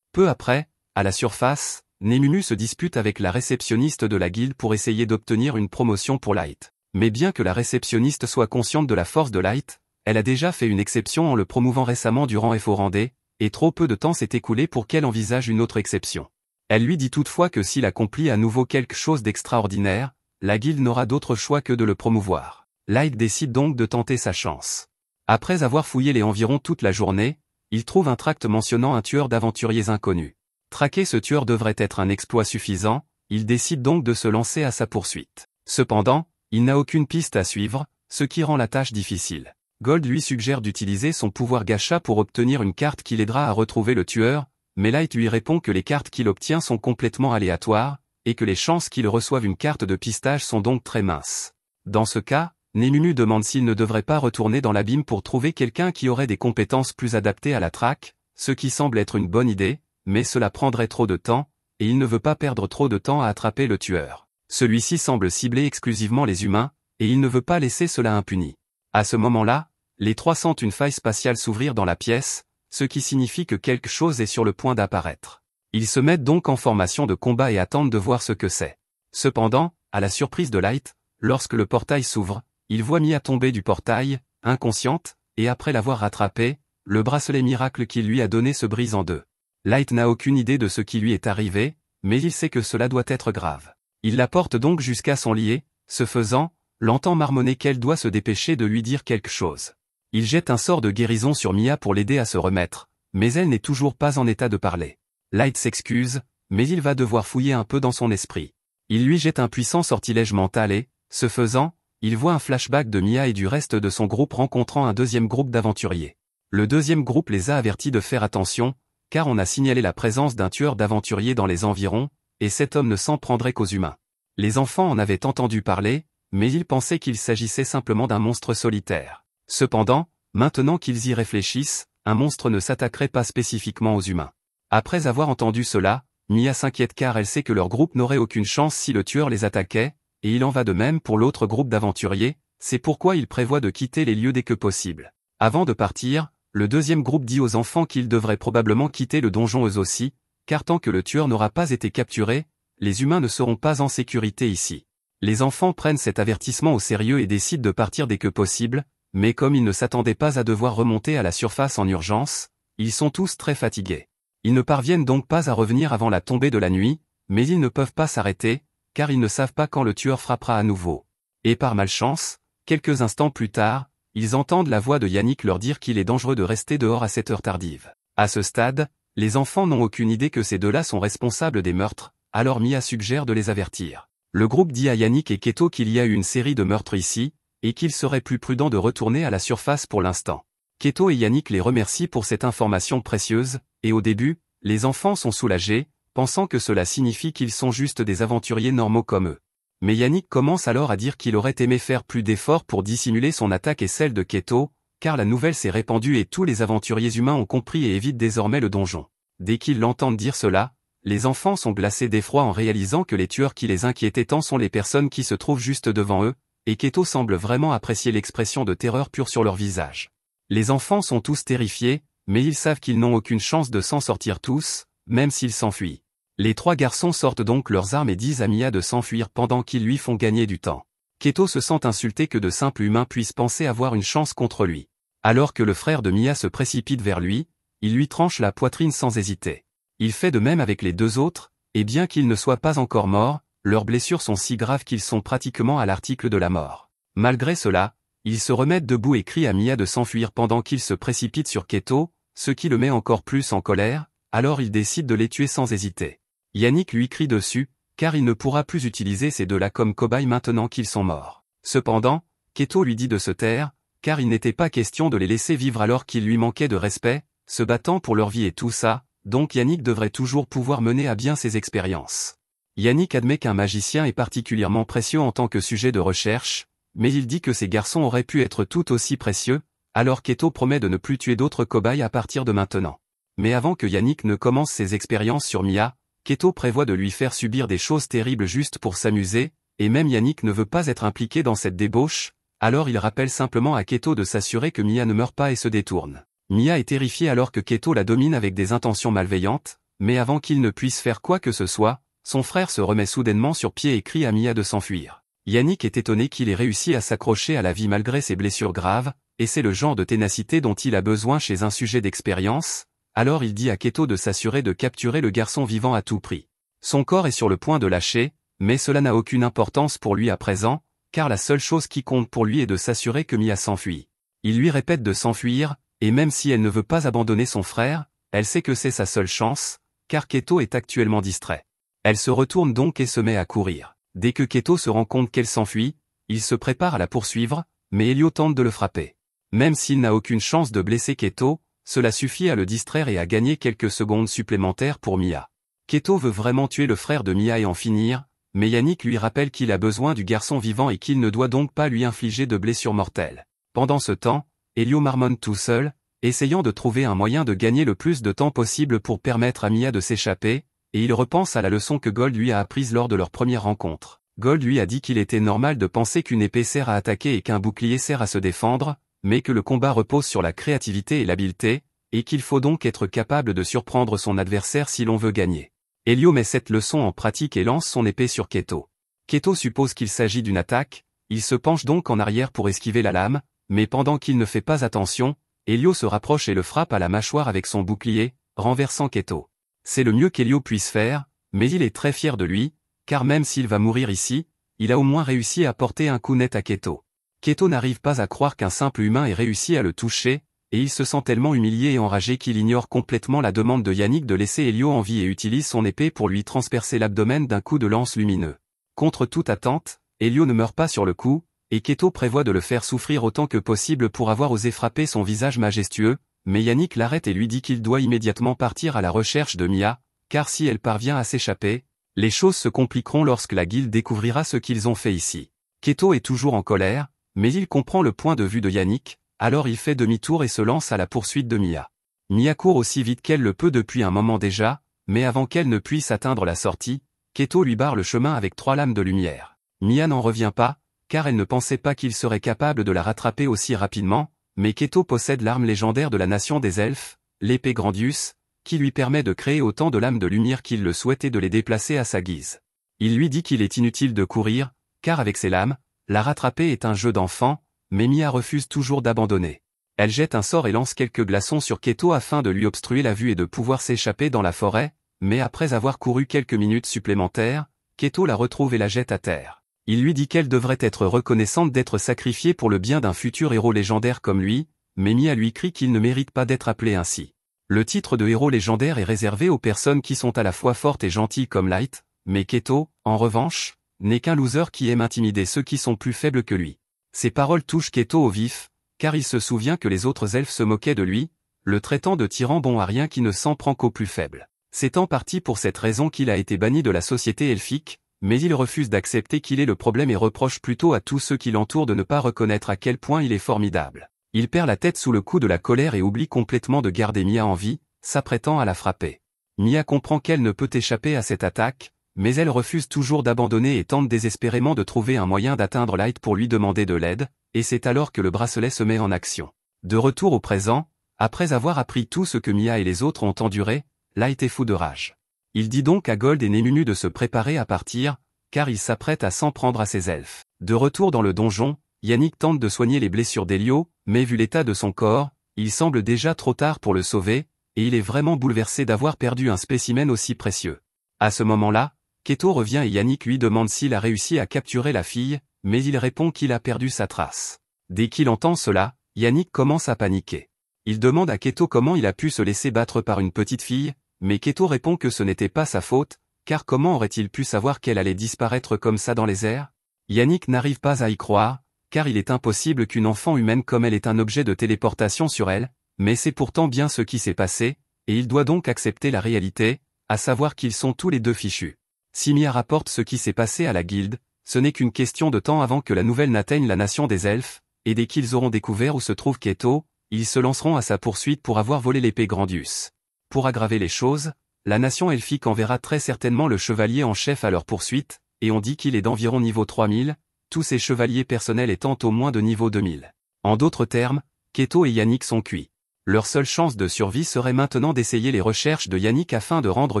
Peu après, à la surface, Nemunu se dispute avec la réceptionniste de la guilde pour essayer d'obtenir une promotion pour Light. Mais bien que la réceptionniste soit consciente de la force de Light, Elle a déjà fait une exception en le promouvant récemment durant FO-Randé, et trop peu de temps s'est écoulé pour qu'elle envisage une autre exception. Elle lui dit toutefois que s'il accomplit à nouveau quelque chose d'extraordinaire, la guilde n'aura d'autre choix que de le promouvoir. Light décide donc de tenter sa chance. Après avoir fouillé les environs toute la journée, il trouve un tract mentionnant un tueur d'aventuriers inconnus. Traquer ce tueur devrait être un exploit suffisant, il décide donc de se lancer à sa poursuite. Cependant, il n'a aucune piste à suivre, ce qui rend la tâche difficile. Gold lui suggère d'utiliser son pouvoir gacha pour obtenir une carte qui l'aidera à retrouver le tueur, mais Light lui répond que les cartes qu'il obtient sont complètement aléatoires, et que les chances qu'il reçoive une carte de pistage sont donc très minces. Dans ce cas, Nemunu demande s'il ne devrait pas retourner dans l'abîme pour trouver quelqu'un qui aurait des compétences plus adaptées à la traque, ce qui semble être une bonne idée, mais cela prendrait trop de temps, et il ne veut pas perdre trop de temps à attraper le tueur. Celui-ci semble cibler exclusivement les humains, et il ne veut pas laisser cela impuni. À ce moment-là, les trois sentent une faille spatiale s'ouvrir dans la pièce, ce qui signifie que quelque chose est sur le point d'apparaître. Ils se mettent donc en formation de combat et attendent de voir ce que c'est. Cependant, à la surprise de Light, lorsque le portail s'ouvre, il voit Mia tomber du portail, inconsciente, et après l'avoir rattrapée, le bracelet miracle qu'il lui a donné se brise en deux. Light n'a aucune idée de ce qui lui est arrivé, mais il sait que cela doit être grave. Il la porte donc jusqu'à son lit et, ce faisant, l'entend marmonner qu'elle doit se dépêcher de lui dire quelque chose. Il jette un sort de guérison sur Mia pour l'aider à se remettre, mais elle n'est toujours pas en état de parler. Light s'excuse, mais il va devoir fouiller un peu dans son esprit. Il lui jette un puissant sortilège mental et, ce faisant, il voit un flashback de Mia et du reste de son groupe rencontrant un deuxième groupe d'aventuriers. Le deuxième groupe les a avertis de faire attention, car on a signalé la présence d'un tueur d'aventuriers dans les environs, et cet homme ne s'en prendrait qu'aux humains. Les enfants en avaient entendu parler, mais ils pensaient qu'il s'agissait simplement d'un monstre solitaire. Cependant, maintenant qu'ils y réfléchissent, un monstre ne s'attaquerait pas spécifiquement aux humains. Après avoir entendu cela, Mia s'inquiète car elle sait que leur groupe n'aurait aucune chance si le tueur les attaquait, et il en va de même pour l'autre groupe d'aventuriers, c'est pourquoi il prévoit de quitter les lieux dès que possible. Avant de partir, le deuxième groupe dit aux enfants qu'ils devraient probablement quitter le donjon eux aussi, car tant que le tueur n'aura pas été capturé, les humains ne seront pas en sécurité ici. Les enfants prennent cet avertissement au sérieux et décident de partir dès que possible, mais comme ils ne s'attendaient pas à devoir remonter à la surface en urgence, ils sont tous très fatigués. Ils ne parviennent donc pas à revenir avant la tombée de la nuit, mais ils ne peuvent pas s'arrêter, car ils ne savent pas quand le tueur frappera à nouveau. Et par malchance, quelques instants plus tard, ils entendent la voix de Yannick leur dire qu'il est dangereux de rester dehors à cette heure tardive. À ce stade, les enfants n'ont aucune idée que ces deux-là sont responsables des meurtres, alors Mia suggère de les avertir. Le groupe dit à Yannick et Keto qu'il y a eu une série de meurtres ici, et qu'il serait plus prudent de retourner à la surface pour l'instant. Keto et Yannick les remercient pour cette information précieuse, et au début, les enfants sont soulagés, pensant que cela signifie qu'ils sont juste des aventuriers normaux comme eux. Mais Yannick commence alors à dire qu'il aurait aimé faire plus d'efforts pour dissimuler son attaque et celle de Keto, car la nouvelle s'est répandue et tous les aventuriers humains ont compris et évitent désormais le donjon. Dès qu'ils l'entendent dire cela, les enfants sont glacés d'effroi en réalisant que les tueurs qui les inquiétaient tant sont les personnes qui se trouvent juste devant eux, et Keto semble vraiment apprécier l'expression de terreur pure sur leur visage. Les enfants sont tous terrifiés, mais ils savent qu'ils n'ont aucune chance de s'en sortir tous, même s'ils s'enfuient. Les trois garçons sortent donc leurs armes et disent à Mia de s'enfuir pendant qu'ils lui font gagner du temps. Keto se sent insulté que de simples humains puissent penser avoir une chance contre lui. Alors que le frère de Mia se précipite vers lui, il lui tranche la poitrine sans hésiter. Il fait de même avec les deux autres, et bien qu'ils ne soient pas encore morts, leurs blessures sont si graves qu'ils sont pratiquement à l'article de la mort. Malgré cela, ils se remettent debout et crient à Mia de s'enfuir pendant qu'ils se précipitent sur Keto, ce qui le met encore plus en colère, alors il décide de les tuer sans hésiter. Yannick lui crie dessus, car il ne pourra plus utiliser ces deux-là comme cobayes maintenant qu'ils sont morts. Cependant, Keto lui dit de se taire, car il n'était pas question de les laisser vivre alors qu'il lui manquait de respect, se battant pour leur vie et tout ça, donc Yannick devrait toujours pouvoir mener à bien ses expériences. Yannick admet qu'un magicien est particulièrement précieux en tant que sujet de recherche, mais il dit que ces garçons auraient pu être tout aussi précieux, alors Keto promet de ne plus tuer d'autres cobayes à partir de maintenant. Mais avant que Yannick ne commence ses expériences sur Mia, Keto prévoit de lui faire subir des choses terribles juste pour s'amuser, et même Yannick ne veut pas être impliqué dans cette débauche, alors il rappelle simplement à Keto de s'assurer que Mia ne meurt pas et se détourne. Mia est terrifiée alors que Keto la domine avec des intentions malveillantes, mais avant qu'il ne puisse faire quoi que ce soit, son frère se remet soudainement sur pied et crie à Mia de s'enfuir. Yannick est étonné qu'il ait réussi à s'accrocher à la vie malgré ses blessures graves, et c'est le genre de ténacité dont il a besoin chez un sujet d'expérience, alors il dit à Keto de s'assurer de capturer le garçon vivant à tout prix. Son corps est sur le point de lâcher, mais cela n'a aucune importance pour lui à présent, car la seule chose qui compte pour lui est de s'assurer que Mia s'enfuit. Il lui répète de s'enfuir, et même si elle ne veut pas abandonner son frère, elle sait que c'est sa seule chance, car Keto est actuellement distrait. Elle se retourne donc et se met à courir. Dès que Keto se rend compte qu'elle s'enfuit, il se prépare à la poursuivre, mais Elio tente de le frapper. Même s'il n'a aucune chance de blesser Keto, cela suffit à le distraire et à gagner quelques secondes supplémentaires pour Mia. Keto veut vraiment tuer le frère de Mia et en finir, mais Yannick lui rappelle qu'il a besoin du garçon vivant et qu'il ne doit donc pas lui infliger de blessures mortelles. Pendant ce temps, Elio marmonne tout seul, essayant de trouver un moyen de gagner le plus de temps possible pour permettre à Mia de s'échapper, et il repense à la leçon que Gold lui a apprise lors de leur première rencontre. Gold lui a dit qu'il était normal de penser qu'une épée sert à attaquer et qu'un bouclier sert à se défendre, mais que le combat repose sur la créativité et l'habileté, et qu'il faut donc être capable de surprendre son adversaire si l'on veut gagner. Elio met cette leçon en pratique et lance son épée sur Keto. Keto suppose qu'il s'agit d'une attaque, il se penche donc en arrière pour esquiver la lame, mais pendant qu'il ne fait pas attention, Elio se rapproche et le frappe à la mâchoire avec son bouclier, renversant Keto. C'est le mieux qu'Elio puisse faire, mais il est très fier de lui, car même s'il va mourir ici, il a au moins réussi à porter un coup net à Keto. Keto n'arrive pas à croire qu'un simple humain ait réussi à le toucher, et il se sent tellement humilié et enragé qu'il ignore complètement la demande de Yannick de laisser Elio en vie et utilise son épée pour lui transpercer l'abdomen d'un coup de lance lumineux. Contre toute attente, Elio ne meurt pas sur le coup, et Keto prévoit de le faire souffrir autant que possible pour avoir osé frapper son visage majestueux, mais Yannick l'arrête et lui dit qu'il doit immédiatement partir à la recherche de Mia, car si elle parvient à s'échapper, les choses se compliqueront lorsque la guilde découvrira ce qu'ils ont fait ici. Keto est toujours en colère, mais il comprend le point de vue de Yannick, alors il fait demi-tour et se lance à la poursuite de Mia. Mia court aussi vite qu'elle le peut depuis un moment déjà, mais avant qu'elle ne puisse atteindre la sortie, Keto lui barre le chemin avec 3 lames de lumière. Mia n'en revient pas, car elle ne pensait pas qu'il serait capable de la rattraper aussi rapidement, mais Keto possède l'arme légendaire de la nation des elfes, l'épée Grandius, qui lui permet de créer autant de lames de lumière qu'il le souhaite et de les déplacer à sa guise. Il lui dit qu'il est inutile de courir, car avec ses lames, la rattraper est un jeu d'enfant, mais Mia refuse toujours d'abandonner. Elle jette un sort et lance quelques glaçons sur Keto afin de lui obstruer la vue et de pouvoir s'échapper dans la forêt, mais après avoir couru quelques minutes supplémentaires, Keto la retrouve et la jette à terre. Il lui dit qu'elle devrait être reconnaissante d'être sacrifiée pour le bien d'un futur héros légendaire comme lui, mais Mia lui crie qu'il ne mérite pas d'être appelé ainsi. Le titre de héros légendaire est réservé aux personnes qui sont à la fois fortes et gentilles comme Light, mais Keto, en revanche, n'est qu'un loser qui aime intimider ceux qui sont plus faibles que lui. Ces paroles touchent Keto au vif, car il se souvient que les autres elfes se moquaient de lui, le traitant de tyran bon à rien qui ne s'en prend qu'aux plus faibles. C'est en partie pour cette raison qu'il a été banni de la société elfique, mais il refuse d'accepter qu'il est le problème et reproche plutôt à tous ceux qui l'entourent de ne pas reconnaître à quel point il est formidable. Il perd la tête sous le coup de la colère et oublie complètement de garder Mia en vie, s'apprêtant à la frapper. Mia comprend qu'elle ne peut échapper à cette attaque, mais elle refuse toujours d'abandonner et tente désespérément de trouver un moyen d'atteindre Light pour lui demander de l'aide, et c'est alors que le bracelet se met en action. De retour au présent, après avoir appris tout ce que Mia et les autres ont enduré, Light est fou de rage. Il dit donc à Gold et Nemunu de se préparer à partir, car il s'apprête à s'en prendre à ses elfes. De retour dans le donjon, Yannick tente de soigner les blessures d'Elio, mais vu l'état de son corps, il semble déjà trop tard pour le sauver, et il est vraiment bouleversé d'avoir perdu un spécimen aussi précieux. À ce moment-là, Keto revient et Yannick lui demande s'il a réussi à capturer la fille, mais il répond qu'il a perdu sa trace. Dès qu'il entend cela, Yannick commence à paniquer. Il demande à Keto comment il a pu se laisser battre par une petite fille, mais Keto répond que ce n'était pas sa faute, car comment aurait-il pu savoir qu'elle allait disparaître comme ça dans les airs? Yannick n'arrive pas à y croire, car il est impossible qu'une enfant humaine comme elle ait un objet de téléportation sur elle, mais c'est pourtant bien ce qui s'est passé, et il doit donc accepter la réalité, à savoir qu'ils sont tous les deux fichus. Si Mia rapporte ce qui s'est passé à la guilde, ce n'est qu'une question de temps avant que la nouvelle n'atteigne la nation des elfes, et dès qu'ils auront découvert où se trouve Keto, ils se lanceront à sa poursuite pour avoir volé l'épée Grandius. Pour aggraver les choses, la nation elfique enverra très certainement le chevalier en chef à leur poursuite, et on dit qu'il est d'environ niveau 3000, tous ces chevaliers personnels étant au moins de niveau 2000. En d'autres termes, Keto et Yannick sont cuits. Leur seule chance de survie serait maintenant d'essayer les recherches de Yannick afin de rendre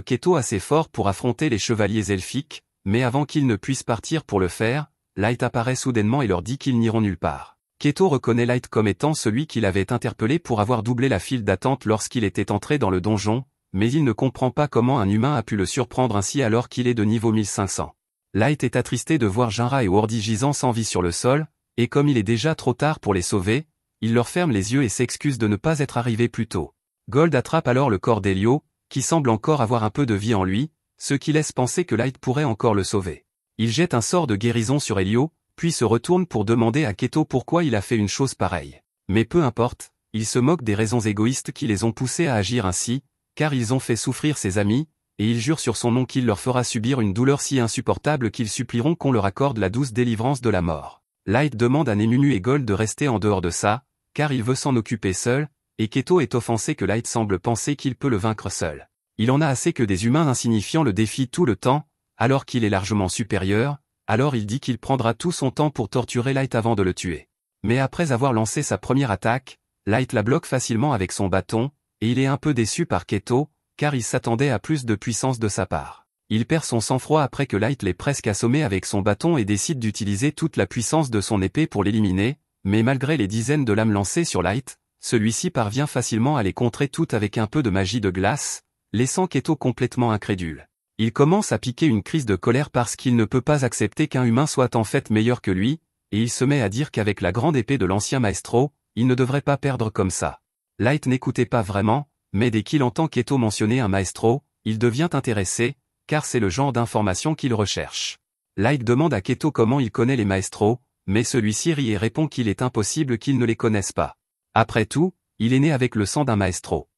Keto assez fort pour affronter les chevaliers elfiques, mais avant qu'ils ne puissent partir pour le faire, Light apparaît soudainement et leur dit qu'ils n'iront nulle part. Keto reconnaît Light comme étant celui qui l'avait interpellé pour avoir doublé la file d'attente lorsqu'il était entré dans le donjon, mais il ne comprend pas comment un humain a pu le surprendre ainsi alors qu'il est de niveau 1500. Light est attristé de voir Jinra et Wordy gisant sans vie sur le sol, et comme il est déjà trop tard pour les sauver, il leur ferme les yeux et s'excuse de ne pas être arrivé plus tôt. Gold attrape alors le corps d'Elio, qui semble encore avoir un peu de vie en lui, ce qui laisse penser que Light pourrait encore le sauver. Il jette un sort de guérison sur Elio, puis se retourne pour demander à Keto pourquoi il a fait une chose pareille. Mais peu importe, il se moque des raisons égoïstes qui les ont poussés à agir ainsi, car ils ont fait souffrir ses amis, et il jure sur son nom qu'il leur fera subir une douleur si insupportable qu'ils supplieront qu'on leur accorde la douce délivrance de la mort. Light demande à Nemunu et Gold de rester en dehors de ça, car il veut s'en occuper seul, et Keto est offensé que Light semble penser qu'il peut le vaincre seul. Il en a assez que des humains insignifiants le défient tout le temps, alors qu'il est largement supérieur, alors il dit qu'il prendra tout son temps pour torturer Light avant de le tuer. Mais après avoir lancé sa première attaque, Light la bloque facilement avec son bâton, et il est un peu déçu par Keto, car il s'attendait à plus de puissance de sa part. Il perd son sang-froid après que Light l'ait presque assommé avec son bâton et décide d'utiliser toute la puissance de son épée pour l'éliminer, mais malgré les dizaines de lames lancées sur Light, celui-ci parvient facilement à les contrer toutes avec un peu de magie de glace, laissant Keto complètement incrédule. Il commence à piquer une crise de colère parce qu'il ne peut pas accepter qu'un humain soit en fait meilleur que lui, et il se met à dire qu'avec la grande épée de l'ancien maestro, il ne devrait pas perdre comme ça. Light n'écoutait pas vraiment, mais dès qu'il entend Keto mentionner un maestro, il devient intéressé, car c'est le genre d'information qu'il recherche. Light demande à Keto comment il connaît les maestros, mais celui-ci rit et répond qu'il est impossible qu'il ne les connaisse pas. Après tout, il est né avec le sang d'un maestro.